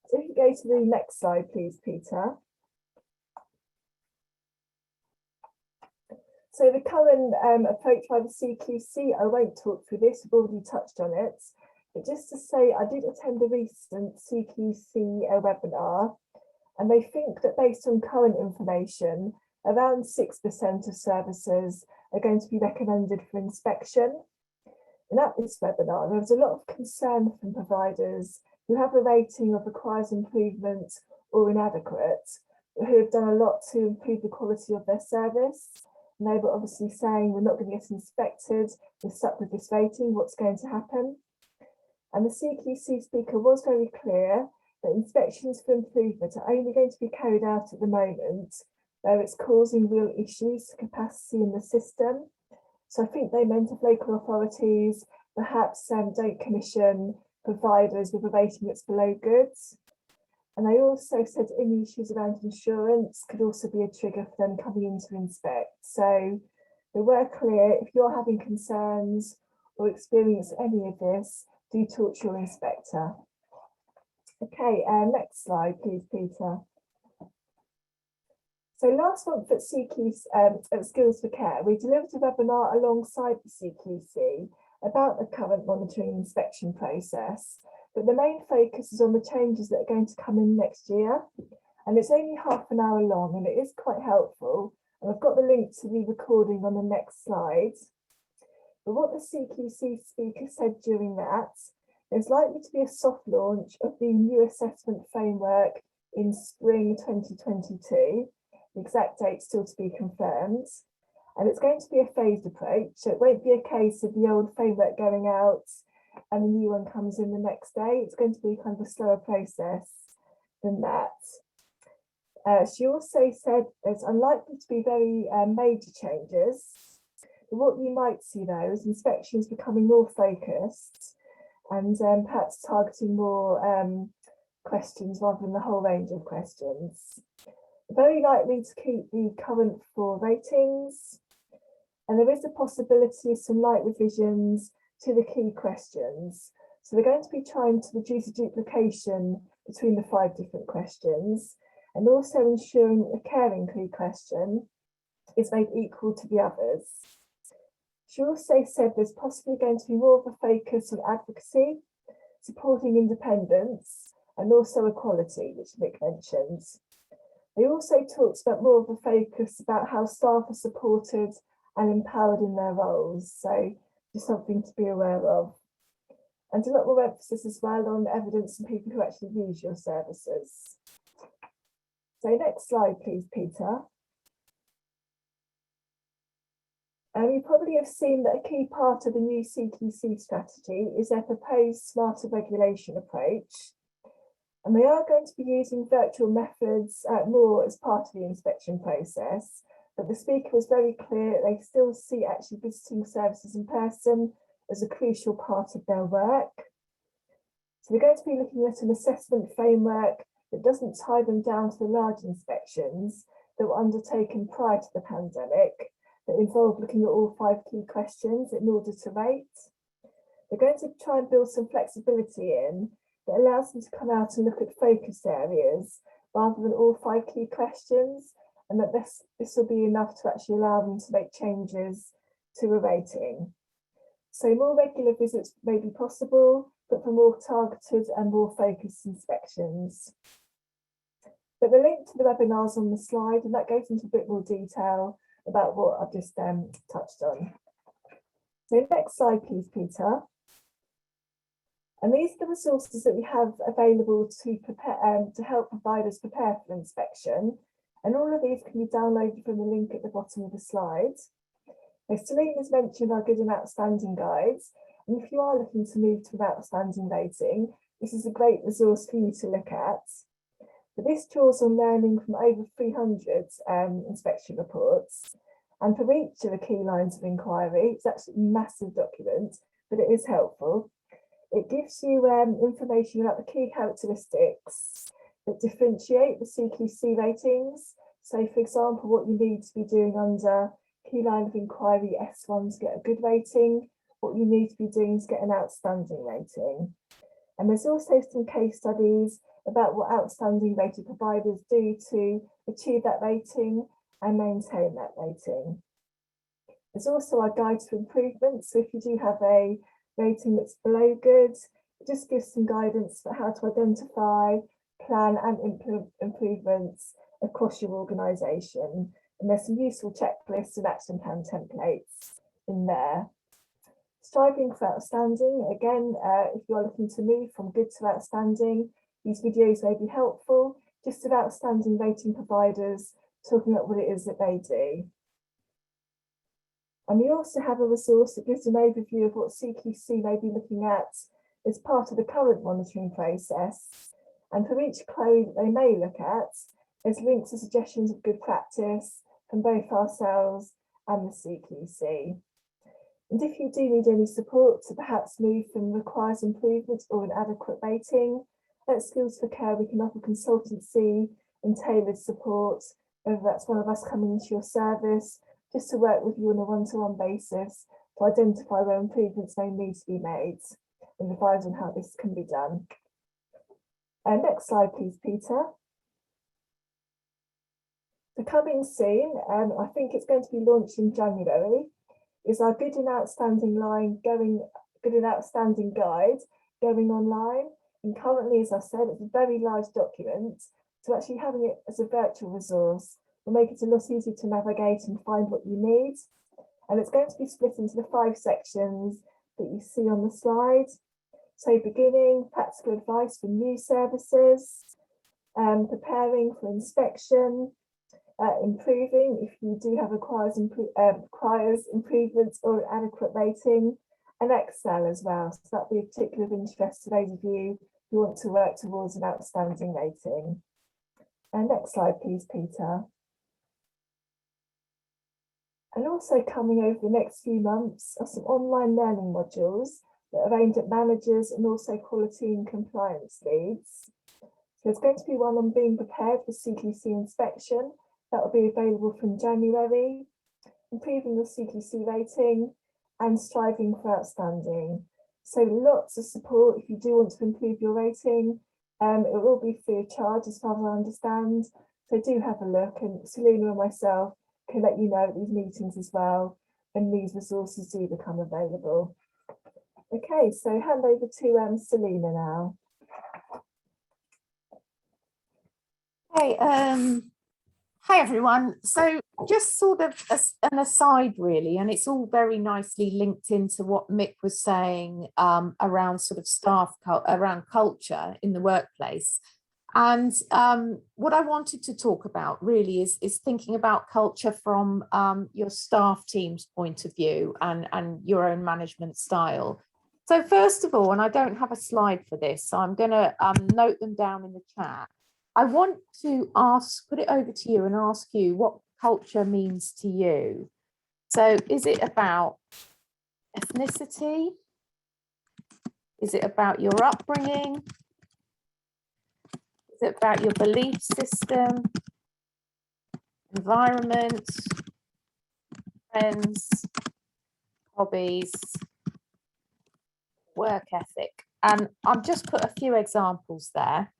So if you go to the next slide, please, Peter. So the current approach by the CQC, I won't talk through this, we've already touched on it, but just to say I did attend a recent CQC webinar, and they think that based on current information, around 6% of services are going to be recommended for inspection. And at this webinar, there was a lot of concern from providers who have a rating of requires improvement or inadequate, who have done a lot to improve the quality of their service. And they were obviously saying, we're not going to get inspected, we're stuck with this rating, what's going to happen? And the CQC speaker was very clear that inspections for improvement are only going to be carried out at the moment where it's causing real issues to capacity in the system. So I think they meant if local authorities perhaps don't commission providers with a rating that's below goods. And they also said any issues around insurance could also be a trigger for them coming in to inspect. So they were clear, if you're having concerns or experience any of this, do talk to your inspector. Okay, next slide, please, Peter. So last month at CQC, at Skills for Care, we delivered a webinar alongside the CQC about the current monitoring inspection process, but the main focus is on the changes that are going to come in next year. And it's only half an hour long and it is quite helpful. And I've got the link to the recording on the next slide. But what the CQC speaker said during that, there's likely to be a soft launch of the new assessment framework in spring 2022. The exact date still to be confirmed. And it's going to be a phased approach. So it won't be a case of the old framework going out and the new one comes in the next day. It's going to be kind of a slower process than that. She also said there's unlikely to be very major changes. But what you might see though is inspections becoming more focused and perhaps targeting more questions rather than the whole range of questions. Very likely to keep the current 4 ratings. And there is a possibility of some light revisions to the key questions. So they're going to be trying to reduce the duplication between the 5 different questions and also ensuring that the caring key question is made equal to the others. She also said there's possibly going to be more of a focus on advocacy, supporting independence and also equality, which Mick mentioned. They also talked about more of a focus about how staff are supported and empowered in their roles. So just something to be aware of. And a lot more emphasis as well on evidence and people who actually use your services. So next slide, please, Peter. You probably have seen that a key part of the new CQC strategy is their proposed smarter regulation approach. And they are going to be using virtual methods more as part of the inspection process. But the speaker was very clear they still see actually visiting services in person as a crucial part of their work. So they're going to be looking at an assessment framework that doesn't tie them down to the large inspections that were undertaken prior to the pandemic, that involve looking at all 5 key questions in order to rate. They're going to try and build some flexibility in that allows them to come out and look at focus areas rather than all 5 key questions, and that this will be enough to actually allow them to make changes to a rating. So more regular visits may be possible, but for more targeted and more focused inspections. But the link to the webinar's on the slide, and that goes into a bit more detail about what I've just touched on. So next slide, please, Peter. And these are the resources that we have available to prepare to help providers prepare for inspection. And all of these can be downloaded from the link at the bottom of the slide. As Celine has mentioned, our good and outstanding guides. And if you are looking to move to an outstanding rating, this is a great resource for you to look at. But this draws on learning from over 300 inspection reports. And for each of the key lines of inquiry, it's actually a massive document, but it is helpful. It gives you information about the key characteristics that differentiate the CQC ratings. So, for example, what you need to be doing under key line of inquiry S1 to get a good rating, what you need to be doing to get an outstanding rating. And there's also some case studies about what outstanding rated providers do to achieve that rating and maintain that rating. There's also our guide to improvement. So if you do have a rating that's below good, it just gives some guidance for how to identify, plan and implement improvements across your organisation. And there's some useful checklists and action plan templates in there. Striving for outstanding, again, if you are looking to move from good to outstanding, these videos may be helpful, just about outstanding rating providers, talking about what it is that they do. And we also have a resource that gives an overview of what CQC may be looking at as part of the current monitoring process. And for each query that they may look at, there's links to suggestions of good practice from both ourselves and the CQC. And if you do need any support to perhaps move from requires improvement or an adequate rating, at Skills for Care we can offer consultancy and tailored support, whether that's one of us coming into your service, just to work with you on a one-to-one basis to identify where improvements may need to be made and advise on how this can be done. Next slide, please, Peter. So coming soon, I think it's going to be launched in January, is our good and outstanding guide going online. And currently, as I said, it's a very large document. So actually having it as a virtual resource will make it a lot easier to navigate and find what you need. And it's going to be split into the 5 sections that you see on the slide. So beginning, practical advice for new services, preparing for inspection, improving if you do have requires improvements or adequate rating, and Excel as well. So that'll be a particular of interest to those of you who want to work towards an outstanding rating. And next slide, please, Peter. And also coming over the next few months are some online learning modules that are aimed at managers and also quality and compliance leads. So there's going to be one on being prepared for CQC inspection. That will be available from January, improving your CQC rating and striving for outstanding. So lots of support if you do want to improve your rating. It will be free of charge as far as I understand. So do have a look, and Selena and myself can let you know at these meetings as well when these resources do become available. Okay, so hand over to Selena now. Hey, hi everyone. So just sort of an aside really, and it's all very nicely linked into what Mick was saying around sort of around culture in the workplace. And what I wanted to talk about really is thinking about culture from your staff team's point of view and your own management style. So first of all, and I don't have a slide for this, so I'm going to note them down in the chat. I want to put it over to you and ask you what culture means to you. So is it about ethnicity? Is it about your upbringing? Is it about your belief system, environment, friends, hobbies, work ethic? And I've just put a few examples there.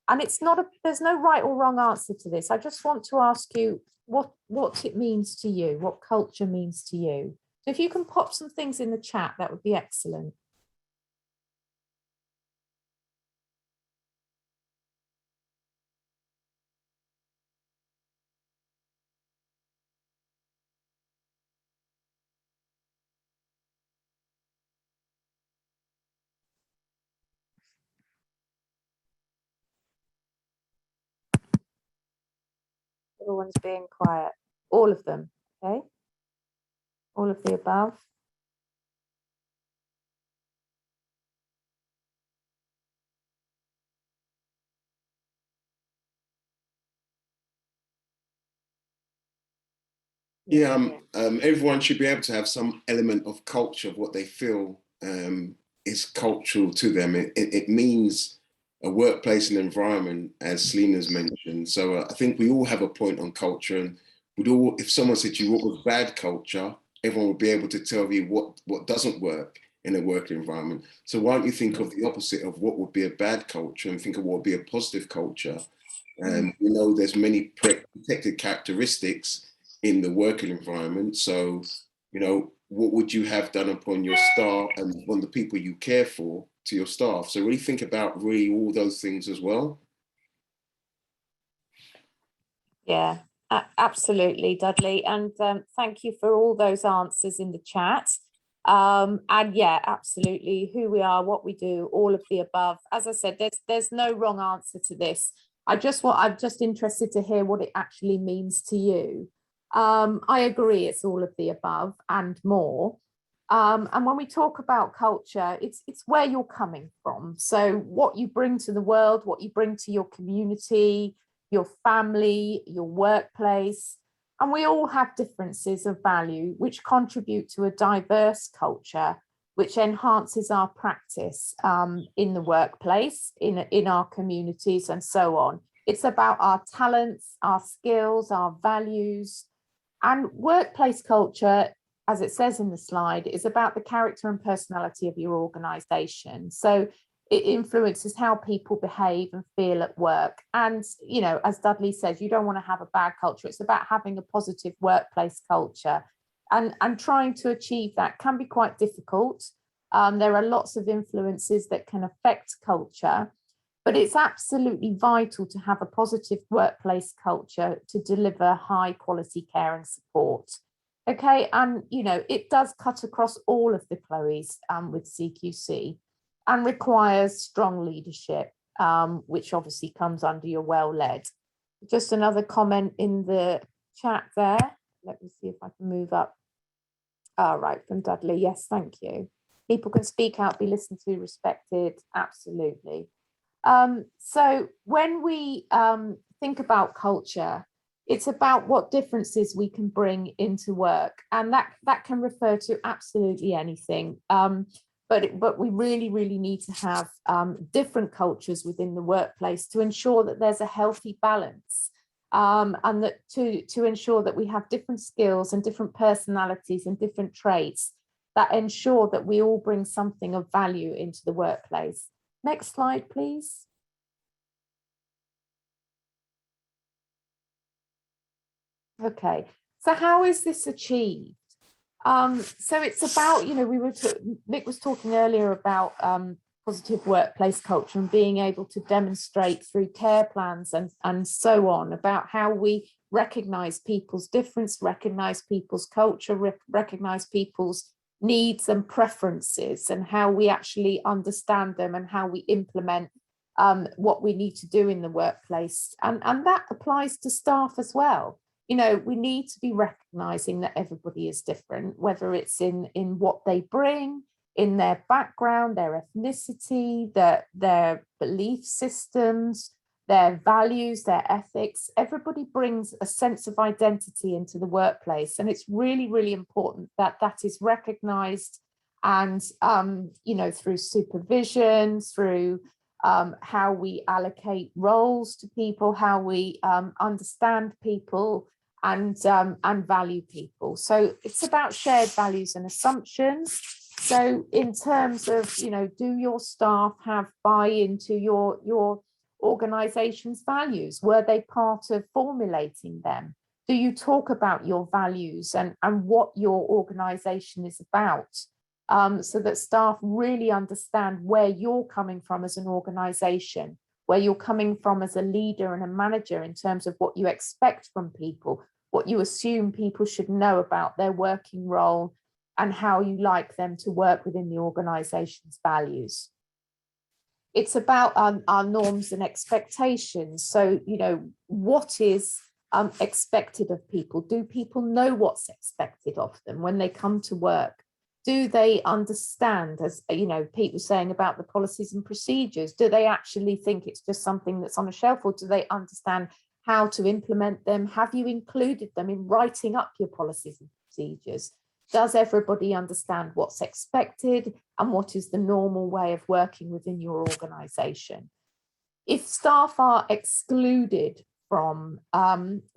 And there's no right or wrong answer to this. I just want to ask you what it means to you, what culture means to you. So if you can pop some things in the chat, that would be excellent. Everyone's being quiet. All of them, okay? All of the above. Yeah, everyone should be able to have some element of culture of what they feel is cultural to them. It means a workplace and environment, as Selena's mentioned. So I think we all have a point on culture, and if someone said to you what was bad culture, everyone would be able to tell you what doesn't work in a working environment. So why don't you think of the opposite of what would be a bad culture and think of what would be a positive culture? We know there's many protected characteristics in the working environment. So, you know, what would you have done upon your staff and on the people you care for to your staff? So really think about really all those things as well. Yeah, absolutely, Dudley. And thank you for all those answers in the chat. And yeah, absolutely, who we are, what we do, all of the above. As I said, there's no wrong answer to this. I'm just interested to hear what it actually means to you. I agree, it's all of the above and more. And when we talk about culture, it's where you're coming from. So what you bring to the world, what you bring to your community, your family, your workplace. And we all have differences of value which contribute to a diverse culture, which enhances our practice in the workplace, in our communities and so on. It's about our talents, our skills, our values. And workplace culture, as it says in the slide, is about the character and personality of your organisation. So it influences how people behave and feel at work. And, you know, as Dudley says, you don't want to have a bad culture. It's about having a positive workplace culture. And trying to achieve that can be quite difficult. There are lots of influences that can affect culture, but it's absolutely vital to have a positive workplace culture to deliver high quality care and support. Okay, and it does cut across all of the Chloes with CQC and requires strong leadership, which obviously comes under your well-led. Just another comment in the chat there. Let me see if I can move up. All right, from Dudley. Yes, thank you. People can speak out, be listened to, respected. Absolutely. So when we think about culture, it's about what differences we can bring into work, and that can refer to absolutely anything. But we really need to have different cultures within the workplace to ensure that there's a healthy balance, and that to ensure that we have different skills and different personalities and different traits that ensure that we all bring something of value into the workplace. Next slide, please. Okay, so how is this achieved? So it's about, Mick was talking earlier about positive workplace culture and being able to demonstrate through care plans and so on, about how we recognize people's difference, recognize people's culture, recognize people's needs and preferences, and how we actually understand them and how we implement what we need to do in the workplace. And that applies to staff as well. We need to be recognizing that everybody is different, whether it's in what they bring, in their background, their ethnicity, their belief systems, their values, their ethics. Everybody brings a sense of identity into the workplace. And it's really important that that is recognized, and, through supervision, through how we allocate roles to people, how we understand people and value people. So it's about shared values and assumptions. So in terms of, do your staff have buy-in to your organization's values? Were they part of formulating them? Do you talk about your values and what your organization is about? So that staff really understand where you're coming from as an organization, where you're coming from as a leader and a manager in terms of what you expect from people, what you assume people should know about their working role, and how you like them to work within the organization's values. It's about our norms and expectations. So, what is expected of people? Do people know what's expected of them when they come to work? Do they understand, as Pete was saying about the policies and procedures, do they actually think it's just something that's on a shelf, or do they understand how to implement them? Have you included them in writing up your policies and procedures? Does everybody understand what's expected and what is the normal way of working within your organization? If staff are excluded from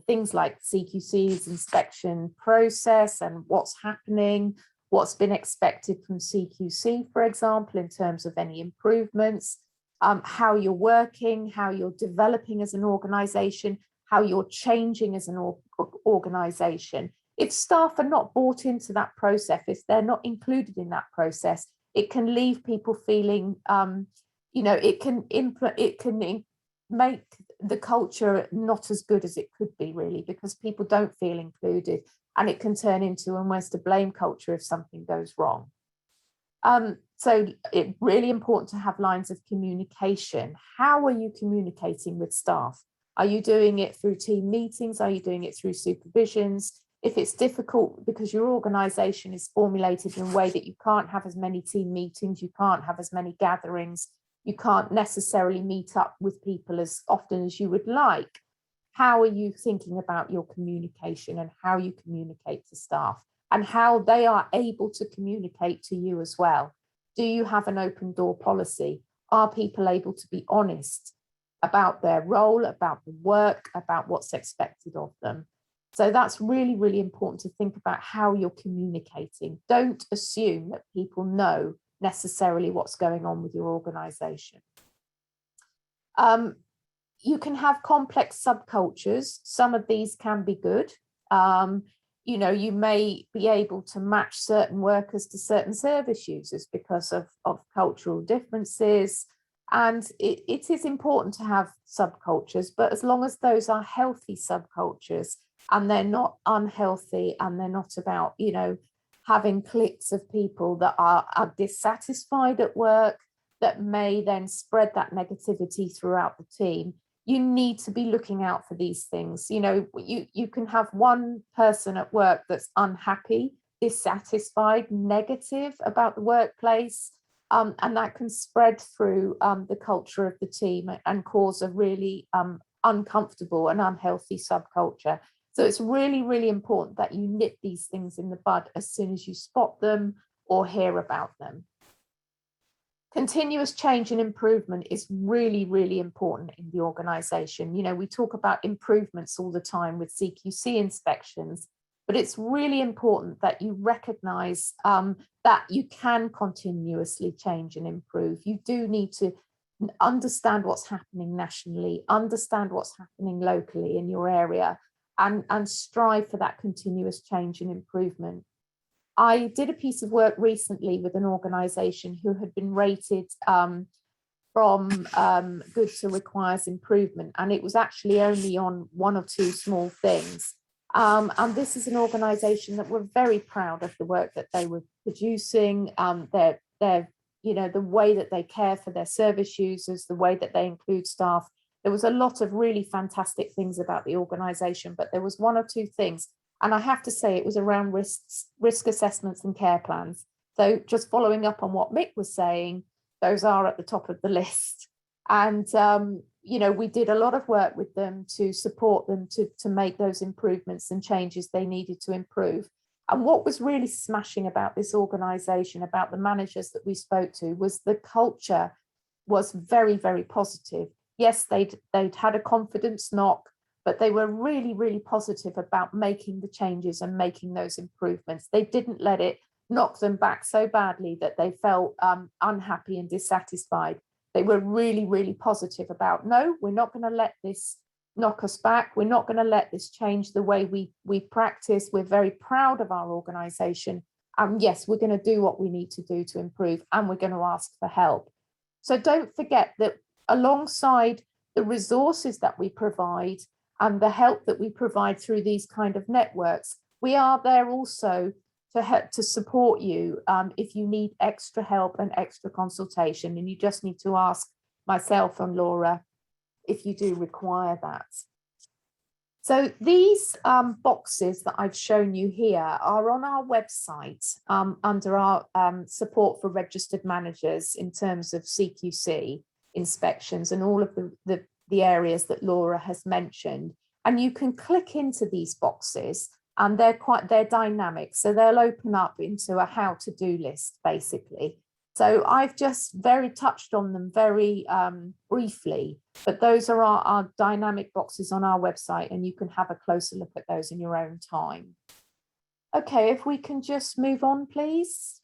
things like CQC's inspection process and what's happening, what's been expected from CQC, for example, in terms of any improvements, how you're working, how you're developing as an organization, how you're changing as an organization. If staff are not bought into that process, if they're not included in that process, it can leave people feeling, it can make the culture not as good as it could be, really, because people don't feel included, and it can turn into almost a blame culture if something goes wrong. So it's really important to have lines of communication. How are you communicating with staff? Are you doing it through team meetings? Are you doing it through supervisions? If it's difficult because your organization is formulated in a way that you can't have as many team meetings, you can't have as many gatherings, you can't necessarily meet up with people as often as you would like, how are you thinking about your communication and how you communicate to staff and how they are able to communicate to you as well? Do you have an open door policy? Are people able to be honest about their role, about the work, about what's expected of them? So that's really important to think about how you're communicating. Don't assume that people know necessarily what's going on with your organization. You can have complex subcultures. Some of these can be good. you know, you may be able to match certain workers to certain service users because of cultural differences. And it is important to have subcultures, but as long as those are healthy subcultures and they're not unhealthy and they're not about, you know, having cliques of people that are dissatisfied at work, that may then spread that negativity throughout the team, you need to be looking out for these things. You know, you can have one person at work that's unhappy, dissatisfied, negative about the workplace, and that can spread through the culture of the team and cause a really uncomfortable and unhealthy subculture. So it's really, really important that you nip these things in the bud as soon as you spot them or hear about them. Continuous change and improvement is really, really important in the organisation. You know, we talk about improvements all the time with CQC inspections, but it's really important that you recognise that you can continuously change and improve. You do need to understand what's happening nationally, understand what's happening locally in your area, and strive for that continuous change and improvement. I did a piece of work recently with an organisation who had been rated from good to requires improvement, and it was actually only on one or two small things. And this is an organisation that were very proud of the work that they were producing, their you know, the way that they care for their service users, the way that they include staff. There was a lot of really fantastic things about the organisation, but there was one or two things. And I have to say it was around risk assessments and care plans. So just following up on what Mick was saying, those are at the top of the list. And, you know, we did a lot of work with them to support them to make those improvements and changes they needed to improve. And what was really smashing about this organisation, about the managers that we spoke to, was the culture was very, very positive. Yes, they'd had a confidence knock, but they were really, really positive about making the changes and making those improvements. They didn't let it knock them back so badly that they felt unhappy and dissatisfied. They were really, really positive about, no, we're not going to let this knock us back. We're not going to let this change the way we practice. We're very proud of our organisation. And yes, we're going to do what we need to do to improve, and we're going to ask for help. So don't forget that alongside the resources that we provide and the help that we provide through these kind of networks, we are there also to help to support you if you need extra help and extra consultation, and you just need to ask myself and Laura if you do require that. So these boxes that I've shown you here are on our website under our support for registered managers in terms of CQC inspections and all of the areas that Laura has mentioned. And you can click into these boxes, and they're dynamic. So they'll open up into a how to do list, basically. So I've just touched on them very briefly, but those are our dynamic boxes on our website, and you can have a closer look at those in your own time. Okay, if we can just move on, please.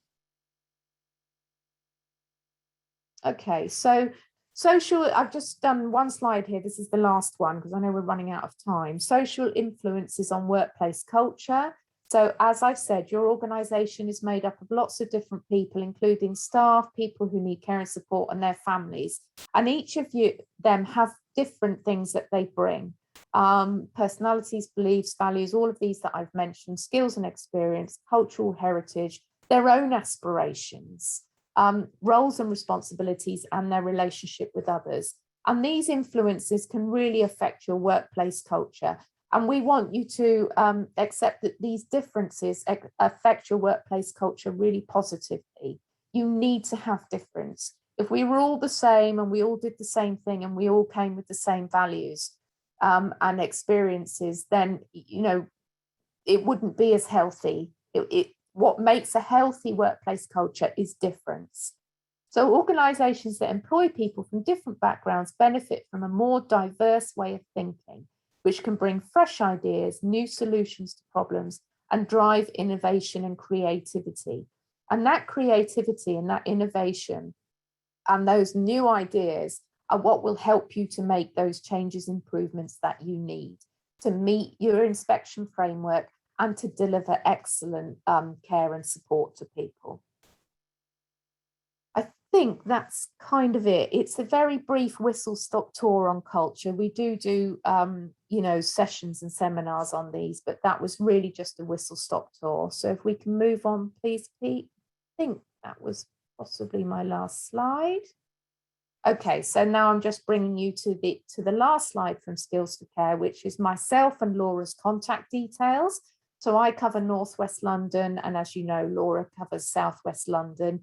Okay, so social, I've just done one slide here. This is the last one because I know we're running out of time. Social influences on workplace culture. So as I've said, your organisation is made up of lots of different people, including staff, people who need care and support, and their families. And each of them have different things that they bring. Personalities, beliefs, values, all of these that I've mentioned, skills and experience, cultural heritage, their own aspirations, roles and responsibilities, and their relationship with others. And these influences can really affect your workplace culture. And we want you to accept that these differences affect your workplace culture really positively. You need to have difference. If we were all the same and we all did the same thing and we all came with the same values and experiences, then, you know, it wouldn't be as healthy. What makes a healthy workplace culture is difference. So organisations that employ people from different backgrounds benefit from a more diverse way of thinking, which can bring fresh ideas, new solutions to problems, and drive innovation and creativity. And that creativity and that innovation and those new ideas are what will help you to make those changes, improvements that you need to meet your inspection framework and to deliver excellent care and support to people. I think that's kind of it. It's a very brief whistle-stop tour on culture. We do you know, sessions and seminars on these, but that was really just a whistle-stop tour. So if we can move on, please, Pete. I think that was possibly my last slide. Okay, so now I'm just bringing you to the last slide from Skills for Care, which is myself and Laura's contact details. So I cover Northwest London, and as you know, Laura covers Southwest London.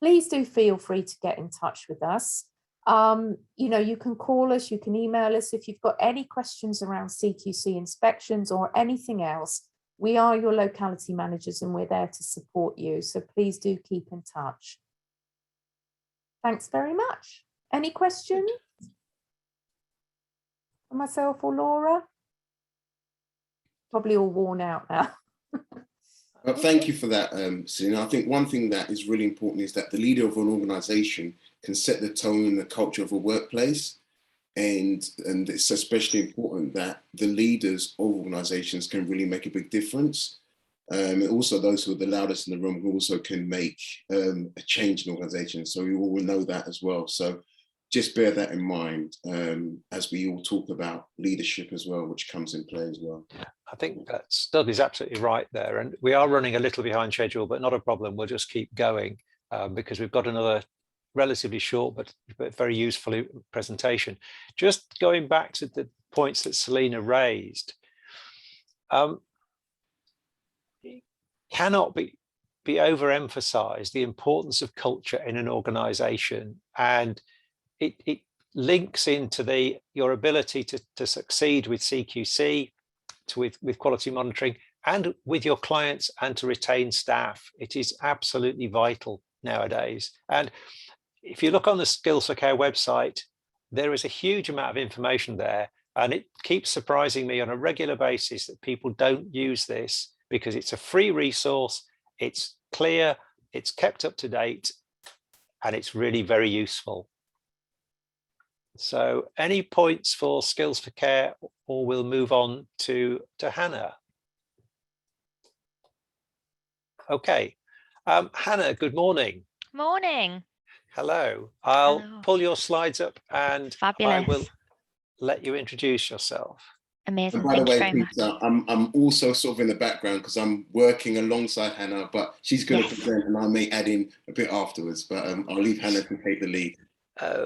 Please do feel free to get in touch with us. You know, you can call us, you can email us if you've got any questions around CQC inspections or anything else. We are your locality managers and we're there to support you. So please do keep in touch. Thanks very much. Any questions for myself or Laura? Probably all worn out now. Thank you for that, Selina. I think one thing that is really important is that the leader of an organisation can set the tone and the culture of a workplace. And it's especially important that the leaders of organisations can really make a big difference. And also those who are the loudest in the room who also can make a change in organisations. So you all will know that as well. So just bear that in mind as we all talk about leadership as well, which comes in play as well. I think Dudley's absolutely right there. And we are running a little behind schedule, but not a problem. We'll just keep going because we've got another relatively short but very useful presentation. Just going back to the points that Selina raised, it cannot be overemphasized the importance of culture in an organization, and it links into your ability to succeed with CQC, with quality monitoring, and with your clients, and to retain staff. It is absolutely vital nowadays. And if you look on the Skills for Care website, there is a huge amount of information there, and it keeps surprising me on a regular basis that people don't use this, because it's a free resource, it's clear, it's kept up to date, and it's really very useful. So any points for Skills for Care, or we'll move on to Hannah. Okay, Hannah, good morning. Morning. Hello. I'll Hello. pull your slides up and Fabulous. I will let you introduce yourself. Amazing. And by the Thank you way, very much. Peter, I'm also sort of in the background because I'm working alongside Hannah, but she's going to present and I may add in a bit afterwards, but I'll leave Hannah to take the lead.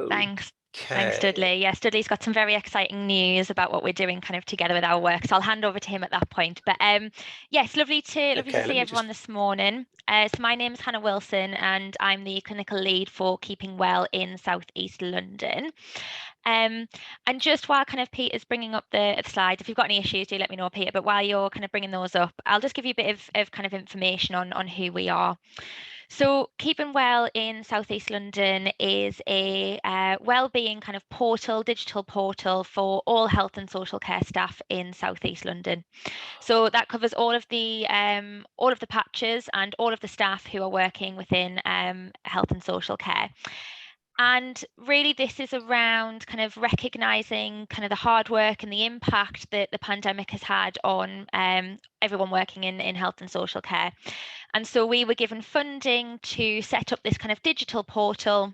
Thanks. Thanks, Dudley. Yes, Dudley's got some very exciting news about what we're doing kind of together with our work. So I'll hand over to him at that point. But yes, lovely to see everyone this morning. So my name is Hannah Wilson and I'm the clinical lead for Keeping Well in South East London. And just while kind of Peter's bringing up the slides, if you've got any issues, do let me know, Peter. But while you're kind of bringing those up, I'll just give you a bit of kind of information on who we are. So Keeping Well in South East London is a wellbeing kind of portal, digital portal for all health and social care staff in South East London. So that covers all of the patches and all of the staff who are working within health and social care. And really, this is around kind of recognising kind of the hard work and the impact that the pandemic has had on everyone working in health and social care. And so we were given funding to set up this kind of digital portal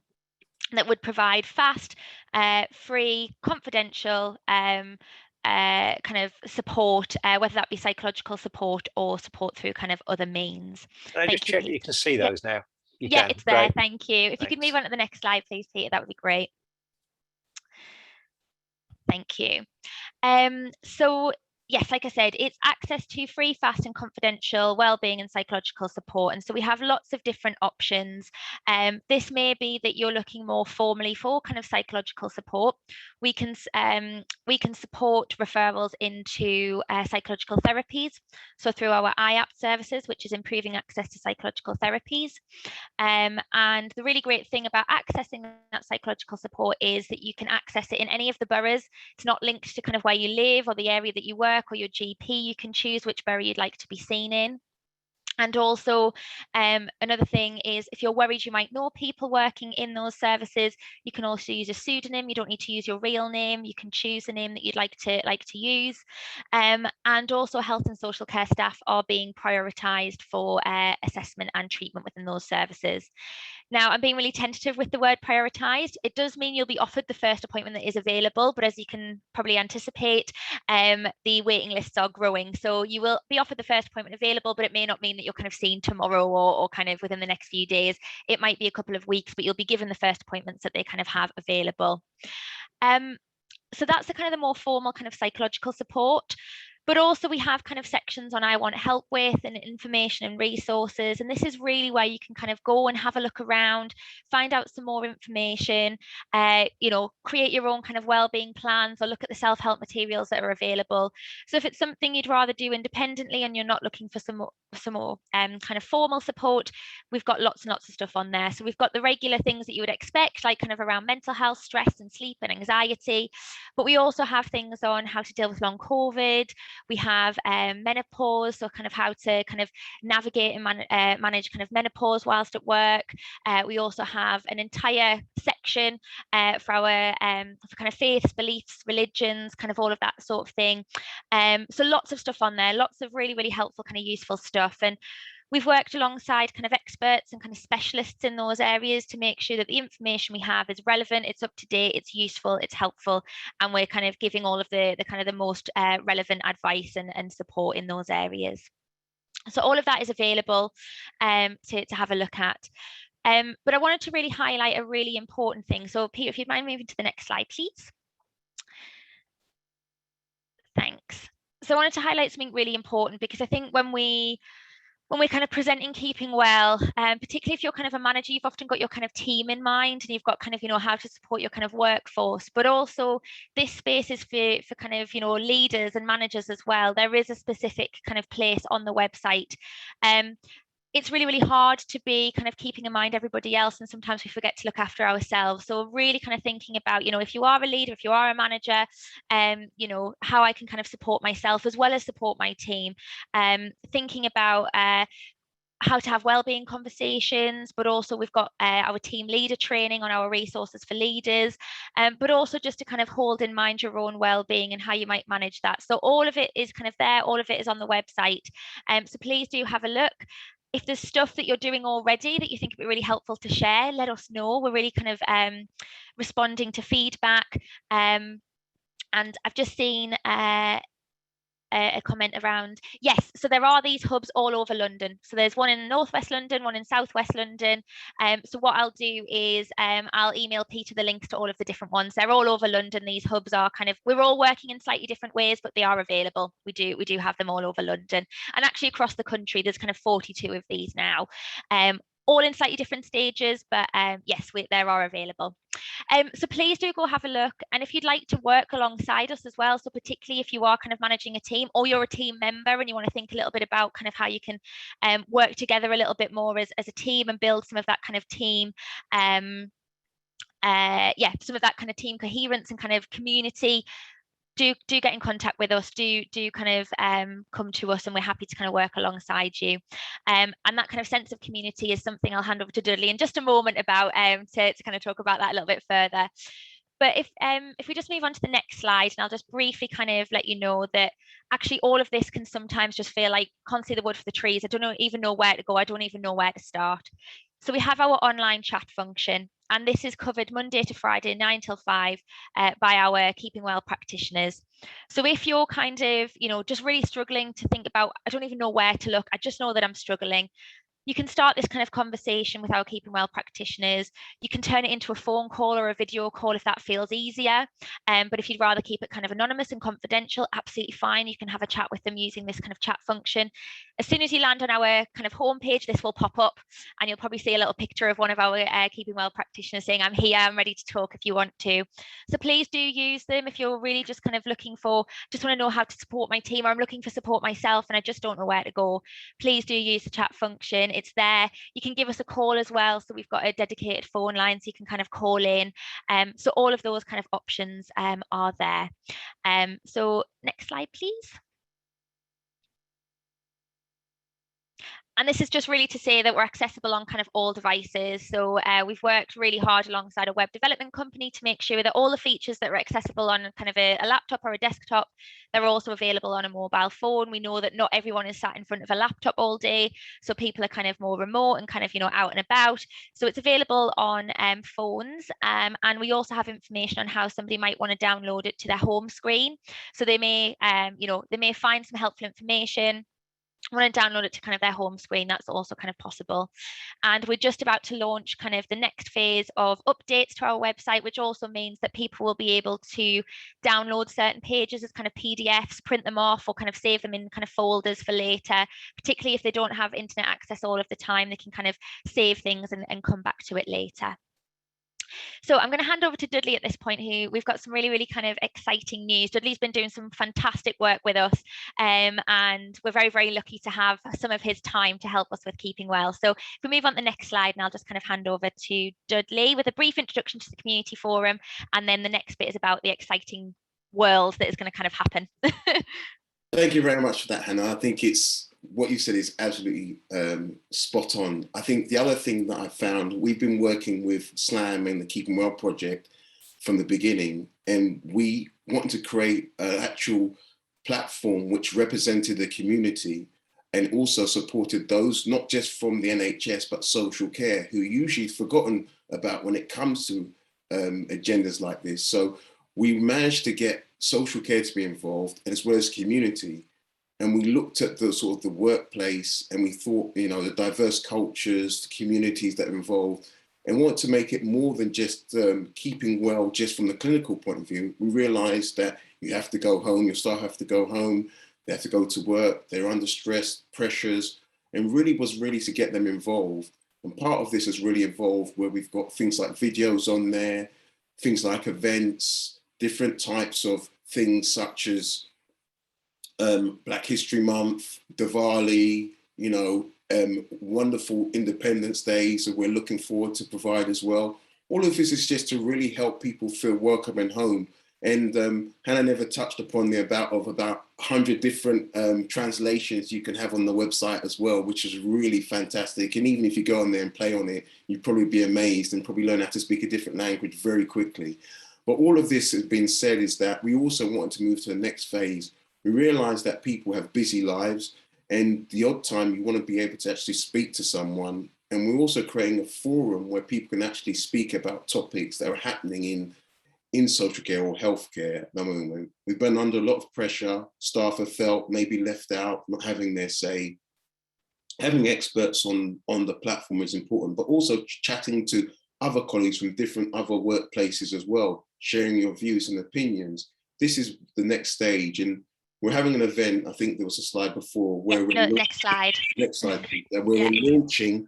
that would provide fast, free, confidential kind of support, whether that be psychological support or support through kind of other means. Can I just check that you can see those now? Yeah, it's there. Great. Thank you. If you could move on to the next slide, please, Peter, that would be great. Thank you. So yes, like I said, it's access to free, fast and confidential wellbeing and psychological support. And so we have lots of different options. This may be that you're looking more formally for kind of psychological support. We can support referrals into psychological therapies. So through our IAP services, which is improving access to psychological therapies. And the really great thing about accessing that psychological support is that you can access it in any of the boroughs. It's not linked to kind of where you live or the area that you work or your GP. You can choose which borough you'd like to be seen in. And also another thing is, if you're worried you might know people working in those services, you can also use a pseudonym. You don't need to use your real name. You can choose a name that you'd like to use. And also health and social care staff are being prioritised for assessment and treatment within those services. Now, I'm being really tentative with the word prioritised. It does mean you'll be offered the first appointment that is available, but as you can probably anticipate, the waiting lists are growing. So you will be offered the first appointment available, but it may not mean that you're kind of seen tomorrow or kind of within the next few days. It might be a couple of weeks, but you'll be given the first appointments that they kind of have available. So that's the kind of the more formal kind of psychological support. But also we have kind of sections on I want help with and information and resources. And this is really where you can kind of go and have a look around, find out some more information, you know, create your own kind of wellbeing plans or look at the self-help materials that are available. So if it's something you'd rather do independently and you're not looking for some more kind of formal support, we've got lots and lots of stuff on there. So we've got the regular things that you would expect, like kind of around mental health, stress and sleep and anxiety. But we also have things on how to deal with long COVID. We have menopause, so kind of how to kind of navigate and manage kind of menopause whilst at work. We also have an entire section for our for kind of faiths, beliefs, religions, kind of all of that sort of thing. So lots of stuff on there, lots of really, really helpful kind of useful stuff. And we've worked alongside kind of experts and kind of specialists in those areas to make sure that the information we have is relevant, it's up to date, it's useful, it's helpful, and we're kind of giving all of the kind of the most relevant advice and support in those areas. So all of that is available to have a look at. But I wanted to really highlight a really important thing. So Peter, if you'd mind moving to the next slide, please. Thanks. So I wanted to highlight something really important, because I think when we're kind of presenting Keeping Well, particularly if you're kind of a manager, you've often got your kind of team in mind and you've got kind of, you know, how to support your kind of workforce, but also this space is for kind of, you know, leaders and managers as well. There is a specific kind of place on the website. It's really, really hard to be kind of keeping in mind everybody else, and sometimes we forget to look after ourselves. So really kind of thinking about, you know, if you are a leader, if you are a manager, you know, how I can kind of support myself as well as support my team, thinking about how to have wellbeing conversations, but also we've got our team leader training on our resources for leaders, but also just to kind of hold in mind your own wellbeing and how you might manage that. So all of it is kind of there, all of it is on the website. So please do have a look. If there's stuff that you're doing already that you think would be really helpful to share, let us know. We're really kind of responding to feedback. And I've just seen a comment around, yes, so there are these hubs all over London. So there's one in northwest London, one in southwest London. So what I'll do is I'll email Peter the links to all of the different ones. They're all over London. These hubs are kind of, we're all working in slightly different ways, but they are available. We do have them all over London, and actually across the country there's kind of 42 of these now, all in slightly different stages, but yes, they are available. So please do go have a look. And if you'd like to work alongside us as well, so particularly if you are kind of managing a team or you're a team member and you want to think a little bit about kind of how you can work together a little bit more as a team and build some of that kind of team, yeah, some of that kind of team coherence and kind of community, do get in contact with us, do kind of come to us, and we're happy to kind of work alongside you. And that kind of sense of community is something I'll hand over to Dudley in just a moment about to kind of talk about that a little bit further. But if we just move on to the next slide, and I'll just briefly kind of let you know that actually all of this can sometimes just feel like can't see the wood for the trees. I don't even know where to go. I don't even know where to start. So we have our online chat function, and this is covered Monday to Friday, 9 till 5 by our Keeping Well practitioners. So if you're kind of, you know, just really struggling to think about, I don't even know where to look, I just know that I'm struggling, you can start this kind of conversation with our Keeping Well practitioners. You can turn it into a phone call or a video call if that feels easier. But if you'd rather keep it kind of anonymous and confidential, absolutely fine. You can have a chat with them using this kind of chat function. As soon as you land on our kind of homepage, this will pop up, and you'll probably see a little picture of one of our Keeping Well practitioners saying, I'm here, I'm ready to talk if you want to. So please do use them if you're really just kind of looking for, just want to know how to support my team, or I'm looking for support myself and I just don't know where to go. Please do use the chat function. It's there. You can give us a call as well. So we've got a dedicated phone line so you can kind of call in. So all of those kind of options are there. So next slide, please. And this is just really to say that we're accessible on kind of all devices. So we've worked really hard alongside a web development company to make sure that all the features that are accessible on kind of a laptop or a desktop, they're also available on a mobile phone. We know that not everyone is sat in front of a laptop all day. So people are kind of more remote and kind of, you know, out and about. So it's available on phones. And we also have information on how somebody might want to download it to their home screen. So they may, you know, they may find some helpful information, want to download it to kind of their home screen. That's also kind of possible. And we're just about to launch kind of the next phase of updates to our website, which also means that people will be able to download certain pages as kind of PDFs, print them off, or kind of save them in kind of folders for later. Particularly if they don't have internet access all of the time, they can kind of save things and come back to it later. So I'm going to hand over to Dudley at this point, who we've got some really, really kind of exciting news. Dudley's been doing some fantastic work with us, and we're very, very lucky to have some of his time to help us with Keeping Well. So if we move on to the next slide, and I'll just kind of hand over to Dudley with a brief introduction to the community forum, and then the next bit is about the exciting world that is going to kind of happen. Thank you very much for that, Hannah. I think it's what you said is absolutely spot on. I think the other thing that I found, we've been working with SLAM and the Keeping Well project from the beginning, and we wanted to create an actual platform which represented the community and also supported those, not just from the NHS, but social care, who are usually forgotten about when it comes to agendas like this. So we managed to get social care to be involved, as well as community. And we looked at the sort of the workplace, and we thought, you know, the diverse cultures, the communities that are involved, and wanted to make it more than just keeping well just from the clinical point of view. We realized that you have to go home, your staff have to go home, they have to go to work, they're under stress, pressures, and really was really to get them involved. And part of this has really evolved where we've got things like videos on there, things like events, different types of things such as Black History Month, Diwali, you know, wonderful Independence Day, so we're looking forward to provide as well. All of this is just to really help people feel welcome and home. And Hannah never touched upon the about 100 different translations you can have on the website as well, which is really fantastic. And even if you go on there and play on it, you'd probably be amazed and probably learn how to speak a different language very quickly. But all of this has been said is that we also wanted to move to the next phase. We realize that people have busy lives, and the odd time you want to be able to actually speak to someone. And we're also creating a forum where people can actually speak about topics that are happening in social care or healthcare at the moment. We've been under a lot of pressure. Staff have felt maybe left out, not having their say. Having experts on the platform is important, but also chatting to other colleagues from different other workplaces as well, sharing your views and opinions. This is the next stage. And we're having an event, I think there was a slide before, where next slide. Next slide, where we're launching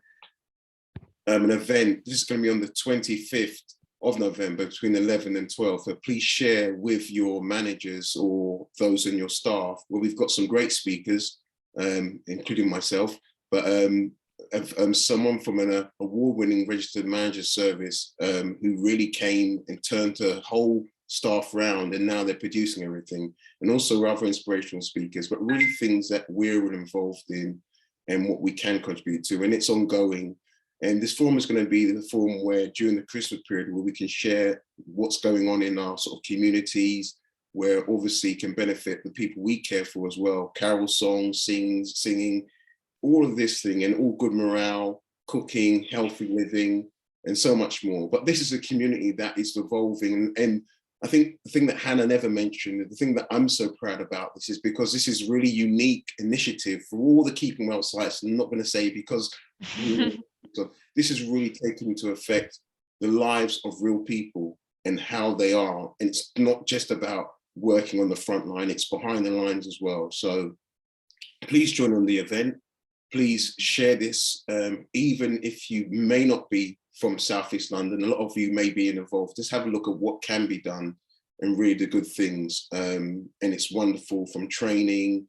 an event. This is going to be on the 25th of November between 11 and 12. So please share with your managers or those in your staff, where we've got some great speakers, including myself, but someone from an award-winning registered manager service who really came and turned the whole staff round, and now they're producing everything, and also other inspirational speakers, but really things that we're involved in and what we can contribute to, and it's ongoing. And this forum is going to be the forum where during the Christmas period, where we can share what's going on in our sort of communities, where obviously can benefit the people we care for as well. Carol songs, singing, all of this thing, and all good morale, cooking, healthy living, and so much more. But this is a community that is evolving, and I think the thing that Hannah never mentioned, the thing that I'm so proud about this is because this is really unique initiative for all the Keeping Well sites. I'm not going to say because so this is really taking into effect the lives of real people and how they are. And it's not just about working on the front line, it's behind the lines as well. So please join on the event. Please share this, even if you may not be from South East London, a lot of you may be involved. Just have a look at what can be done and read the good things. And it's wonderful, from training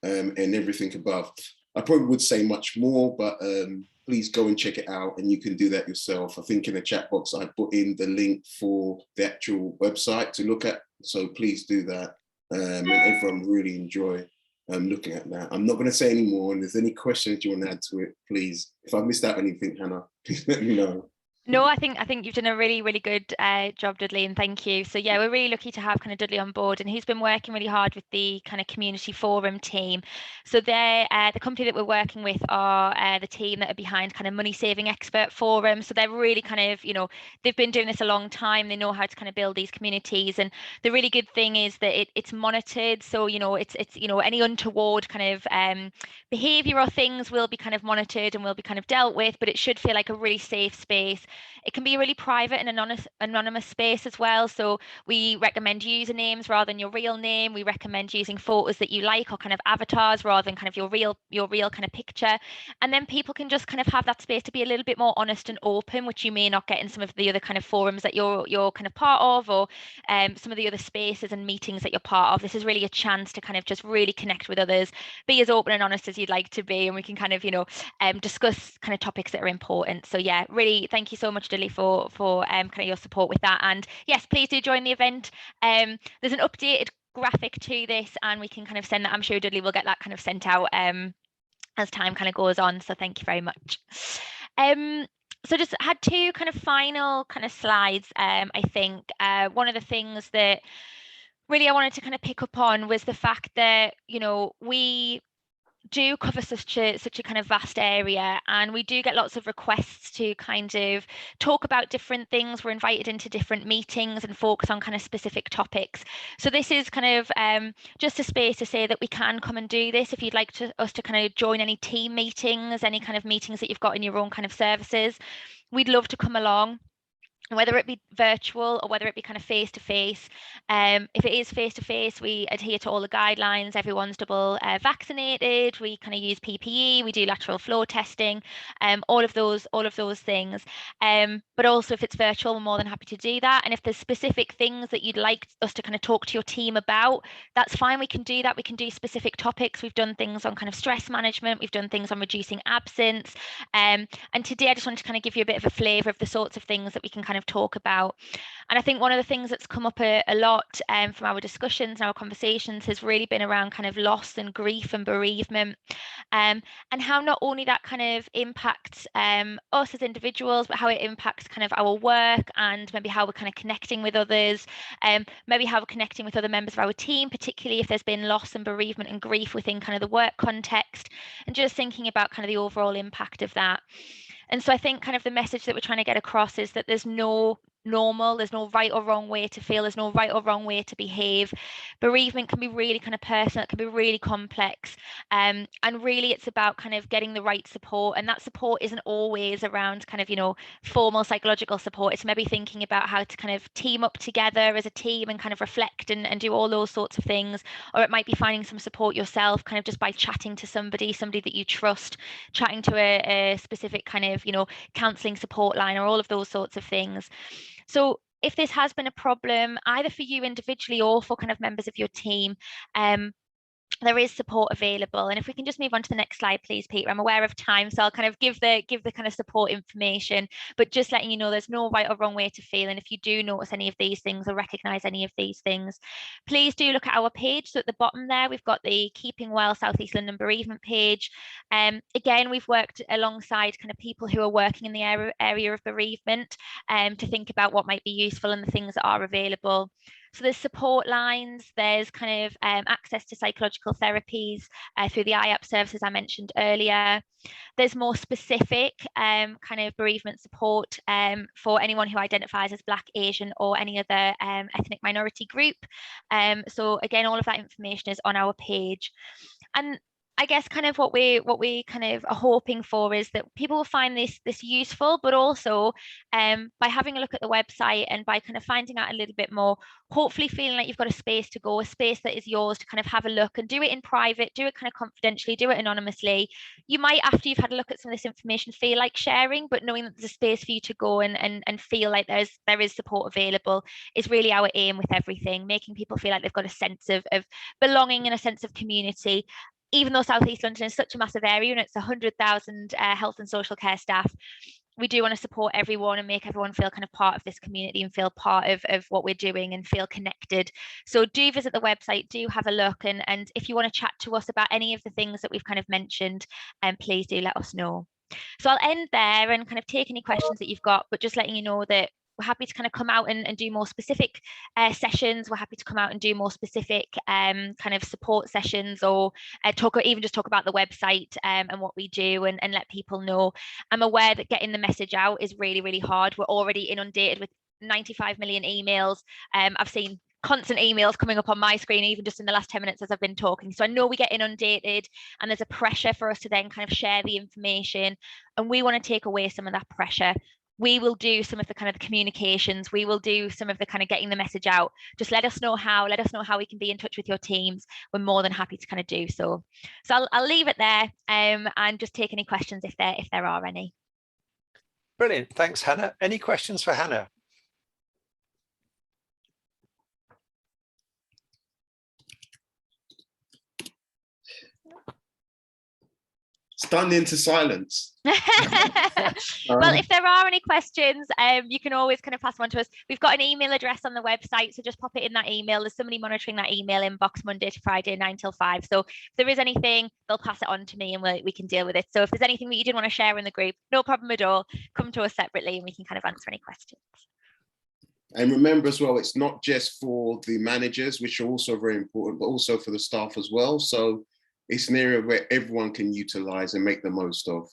and everything above. I probably would say much more, but please go and check it out, and you can do that yourself. I think in the chat box, I put in the link for the actual website to look at. So please do that, and everyone really enjoy. looking at that. I'm not going to say any more, and if there's any questions you want to add to it, please. If I missed out anything, Hannah, please let me know. No, I think you've done a really, really good job, Dudley, and thank you. So yeah, we're really lucky to have kind of Dudley on board, and he's been working really hard with the kind of community forum team. So they're the company that we're working with are the team that are behind kind of money saving expert forum. So they're really kind of, you know, they've been doing this a long time. They know how to kind of build these communities, and the really good thing is that it's monitored. So you know, it's you know, any untoward kind of behavior or things will be kind of monitored and will be kind of dealt with, but it should feel like a really safe space. It can be a really private and anonymous space as well. So we recommend usernames rather than your real name. We recommend using photos that you like or kind of avatars rather than kind of your real kind of picture. And then people can just kind of have that space to be a little bit more honest and open, which you may not get in some of the other kind of forums that you're kind of part of, or some of the other spaces and meetings that you're part of. This is really a chance to kind of just really connect with others, be as open and honest as you'd like to be, and we can kind of, you know, discuss kind of topics that are important. So yeah, really thank you so much, Dudley, for kind of your support with that. And yes, please do join the event. There's an updated graphic to this, and we can kind of send that. I'm sure Dudley will get that kind of sent out as time kind of goes on. So thank you very much. So just had two kind of final kind of slides. I think one of the things that really I wanted to kind of pick up on was the fact that, you know, we do cover such a kind of vast area, and we do get lots of requests to kind of talk about different things. We're invited into different meetings and focus on kind of specific topics. So this is kind of just a space to say that we can come and do this. If you'd like us to kind of join any team meetings, any kind of meetings that you've got in your own kind of services, we'd love to come along, whether it be virtual or whether it be kind of face-to-face. If it is face-to-face, we adhere to all the guidelines. Everyone's double vaccinated. We kind of use PPE. We do lateral flow testing. All of those things. But also, if it's virtual, we're more than happy to do that. And if there's specific things that you'd like us to kind of talk to your team about, that's fine. We can do that. We can do specific topics. We've done things on kind of stress management. We've done things on reducing absence. And today, I just wanted to kind of give you a bit of a flavour of the sorts of things that we can kind of talk about. And I think one of the things that's come up a lot from our discussions and our conversations has really been around kind of loss and grief and bereavement, and how not only that kind of impacts us as individuals, but how it impacts kind of our work and maybe how we're kind of connecting with others, maybe how we're connecting with other members of our team, particularly if there's been loss and bereavement and grief within kind of the work context, and just thinking about kind of the overall impact of that. And so I think kind of the message that we're trying to get across is that there's no normal, there's no right or wrong way to feel, there's no right or wrong way to behave. Bereavement can be really kind of personal, it can be really complex, and really it's about kind of getting the right support, and that support isn't always around kind of, you know, formal psychological support. It's maybe thinking about how to kind of team up together as a team and kind of reflect and do all those sorts of things, or it might be finding some support yourself, kind of just by chatting to somebody that you trust, chatting to a specific kind of, you know, counselling support line, or all of those sorts of things. So if this has been a problem, either for you individually or for kind of members of your team, there is support available. And if we can just move on to the next slide, please, Peter. I'm aware of time, so I'll kind of give the kind of support information, but just letting you know there's no right or wrong way to feel. And if you do notice any of these things or recognise any of these things, please do look at our page. So at the bottom there, we've got the Keeping Well South East London bereavement page. Again, we've worked alongside kind of people who are working in the area of bereavement to think about what might be useful and the things that are available. So there's support lines, there's kind of access to psychological therapies through the IAP services I mentioned earlier. There's more specific kind of bereavement support for anyone who identifies as Black, Asian, or any other ethnic minority group. So again, all of that information is on our page. And I guess kind of what we kind of are hoping for is that people will find this useful, but also by having a look at the website and by kind of finding out a little bit more, hopefully feeling like you've got a space to go, a space that is yours to kind of have a look and do it in private, do it kind of confidentially, do it anonymously. You might, after you've had a look at some of this information, feel like sharing, but knowing that there's a space for you to go and feel like there is support available is really our aim with everything, making people feel like they've got a sense of belonging and a sense of community. Even though South East London is such a massive area and it's 100,000 health and social care staff, we do want to support everyone and make everyone feel kind of part of this community and feel part of what we're doing and feel connected. So do visit the website, do have a look, and if you want to chat to us about any of the things that we've kind of mentioned, please do let us know. So I'll end there and kind of take any questions that you've got, but just letting you know that we're happy to kind of come out and do more specific sessions. We're happy to come out and do more specific kind of support sessions, or even just talk about the website and what we do, and let people know. I'm aware that getting the message out is really, really hard. We're already inundated with 95 million emails. I've seen constant emails coming up on my screen, even just in the last 10 minutes as I've been talking. So I know we get inundated, and there's a pressure for us to then kind of share the information, and we want to take away some of that pressure. We will do some of the kind of the communications. We will do some of the kind of getting the message out. Just let us know how. Let us know how we can be in touch with your teams. We're more than happy to kind of do so. So I'll leave it there, and just take any questions if there are any. Brilliant. Thanks, Hannah. Any questions for Hannah? Stunned into silence. Well, if there are any questions, you can always kind of pass them on to us. We've got an email address on the website, so just pop it in that email. There's somebody monitoring that email inbox Monday to Friday, 9 till 5. So if there is anything, they'll pass it on to me, and we can deal with it. So if there's anything that you didn't want to share in the group, no problem at all. Come to us separately, and we can kind of answer any questions. And remember as well, it's not just for the managers, which are also very important, but also for the staff as well. So it's an area where everyone can utilize and make the most of.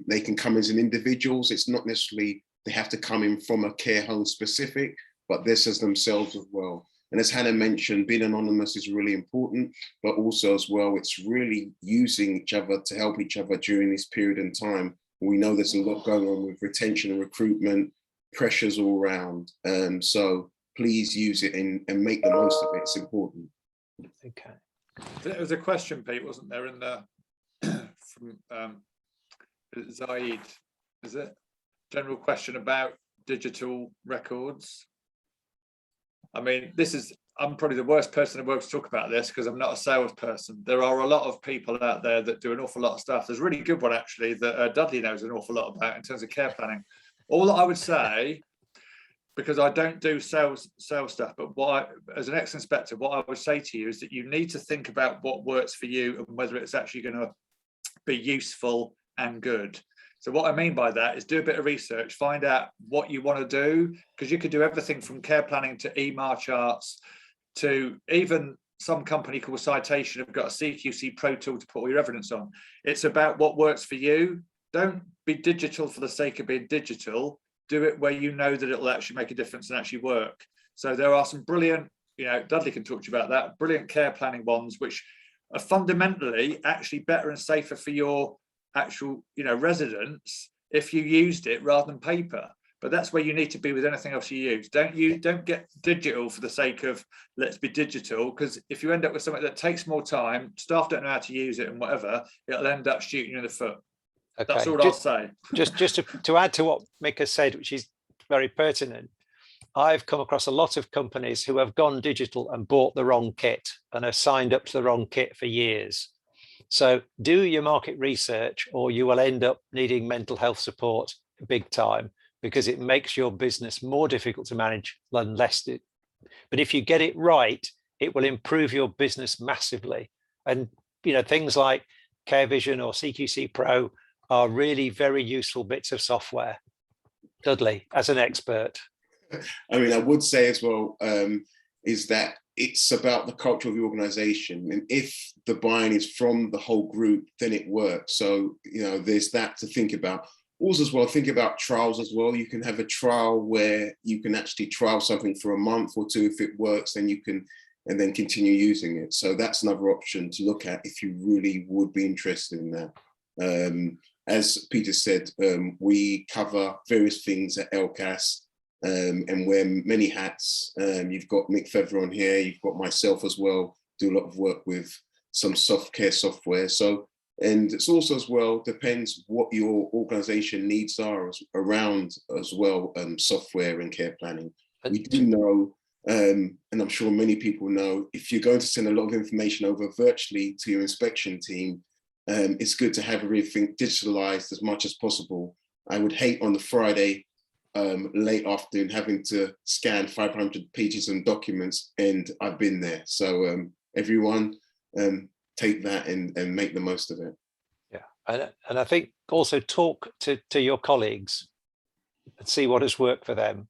They can come as an individuals. It's not necessarily they have to come in from a care home specific, but this as themselves as well. And as Hannah mentioned, being anonymous is really important, but also as well, it's really using each other to help each other during this period in time. We know there's a lot going on with retention and recruitment, pressures all around. So please use it and make the most of it. It's important. Okay. There was a question, Pete, wasn't there, in the from Zaid? Is it general question about digital records? I mean, I'm probably the worst person in the world to talk about this because I'm not a salesperson. There are a lot of people out there that do an awful lot of stuff. There's a really good one actually that Dudley knows an awful lot about in terms of care planning. All that I would say, because I don't do sales stuff, but as an ex-inspector, what I would say to you is that you need to think about what works for you and whether it's actually going to be useful and good. So what I mean by that is do a bit of research, find out what you want to do, because you could do everything from care planning to EMAR charts to even some company called Citation have got a CQC Pro tool to put all your evidence on. It's about what works for you. Don't be digital for the sake of being digital. Do it where you know that it'll actually make a difference and actually work. So there are some brilliant, Dudley can talk to you about that, brilliant care planning ones, which are fundamentally actually better and safer for your actual, residents if you used it rather than paper. But that's where you need to be with anything else you use. Don't get digital for the sake of let's be digital, because if you end up with something that takes more time, staff don't know how to use it and whatever, it'll end up shooting you in the foot. Okay. That's all I'll say. Just to add to what Mick has said, which is very pertinent, I've come across a lot of companies who have gone digital and bought the wrong kit and are signed up to the wrong kit for years. So do your market research, or you will end up needing mental health support big time, because it makes your business more difficult to manage than less. But if you get it right, it will improve your business massively. And things like CareVision or CQC Pro are really very useful bits of software. Dudley, as an expert. I mean, I would say as well, is that it's about the culture of the organization. And if the buy-in is from the whole group, then it works. So, there's that to think about. Also as well, think about trials as well. You can have a trial where you can actually trial something for a month or two. If it works, then you can, and then continue using it. So that's another option to look at if you really would be interested in that. As Peter said, we cover various things at LCAS and wear many hats. You've got Mick Feather on here, you've got myself as well, do a lot of work with some soft care software. So, and it's also as well, depends what your organization needs are around as well, software and care planning. We do know, and I'm sure many people know, if you're going to send a lot of information over virtually to your inspection team, it's good to have everything digitalized as much as possible. I would hate on the Friday late afternoon having to scan 500 pages of documents, and I've been there. So everyone take that and make the most of it. Yeah, and I think also talk to your colleagues and see what has worked for them.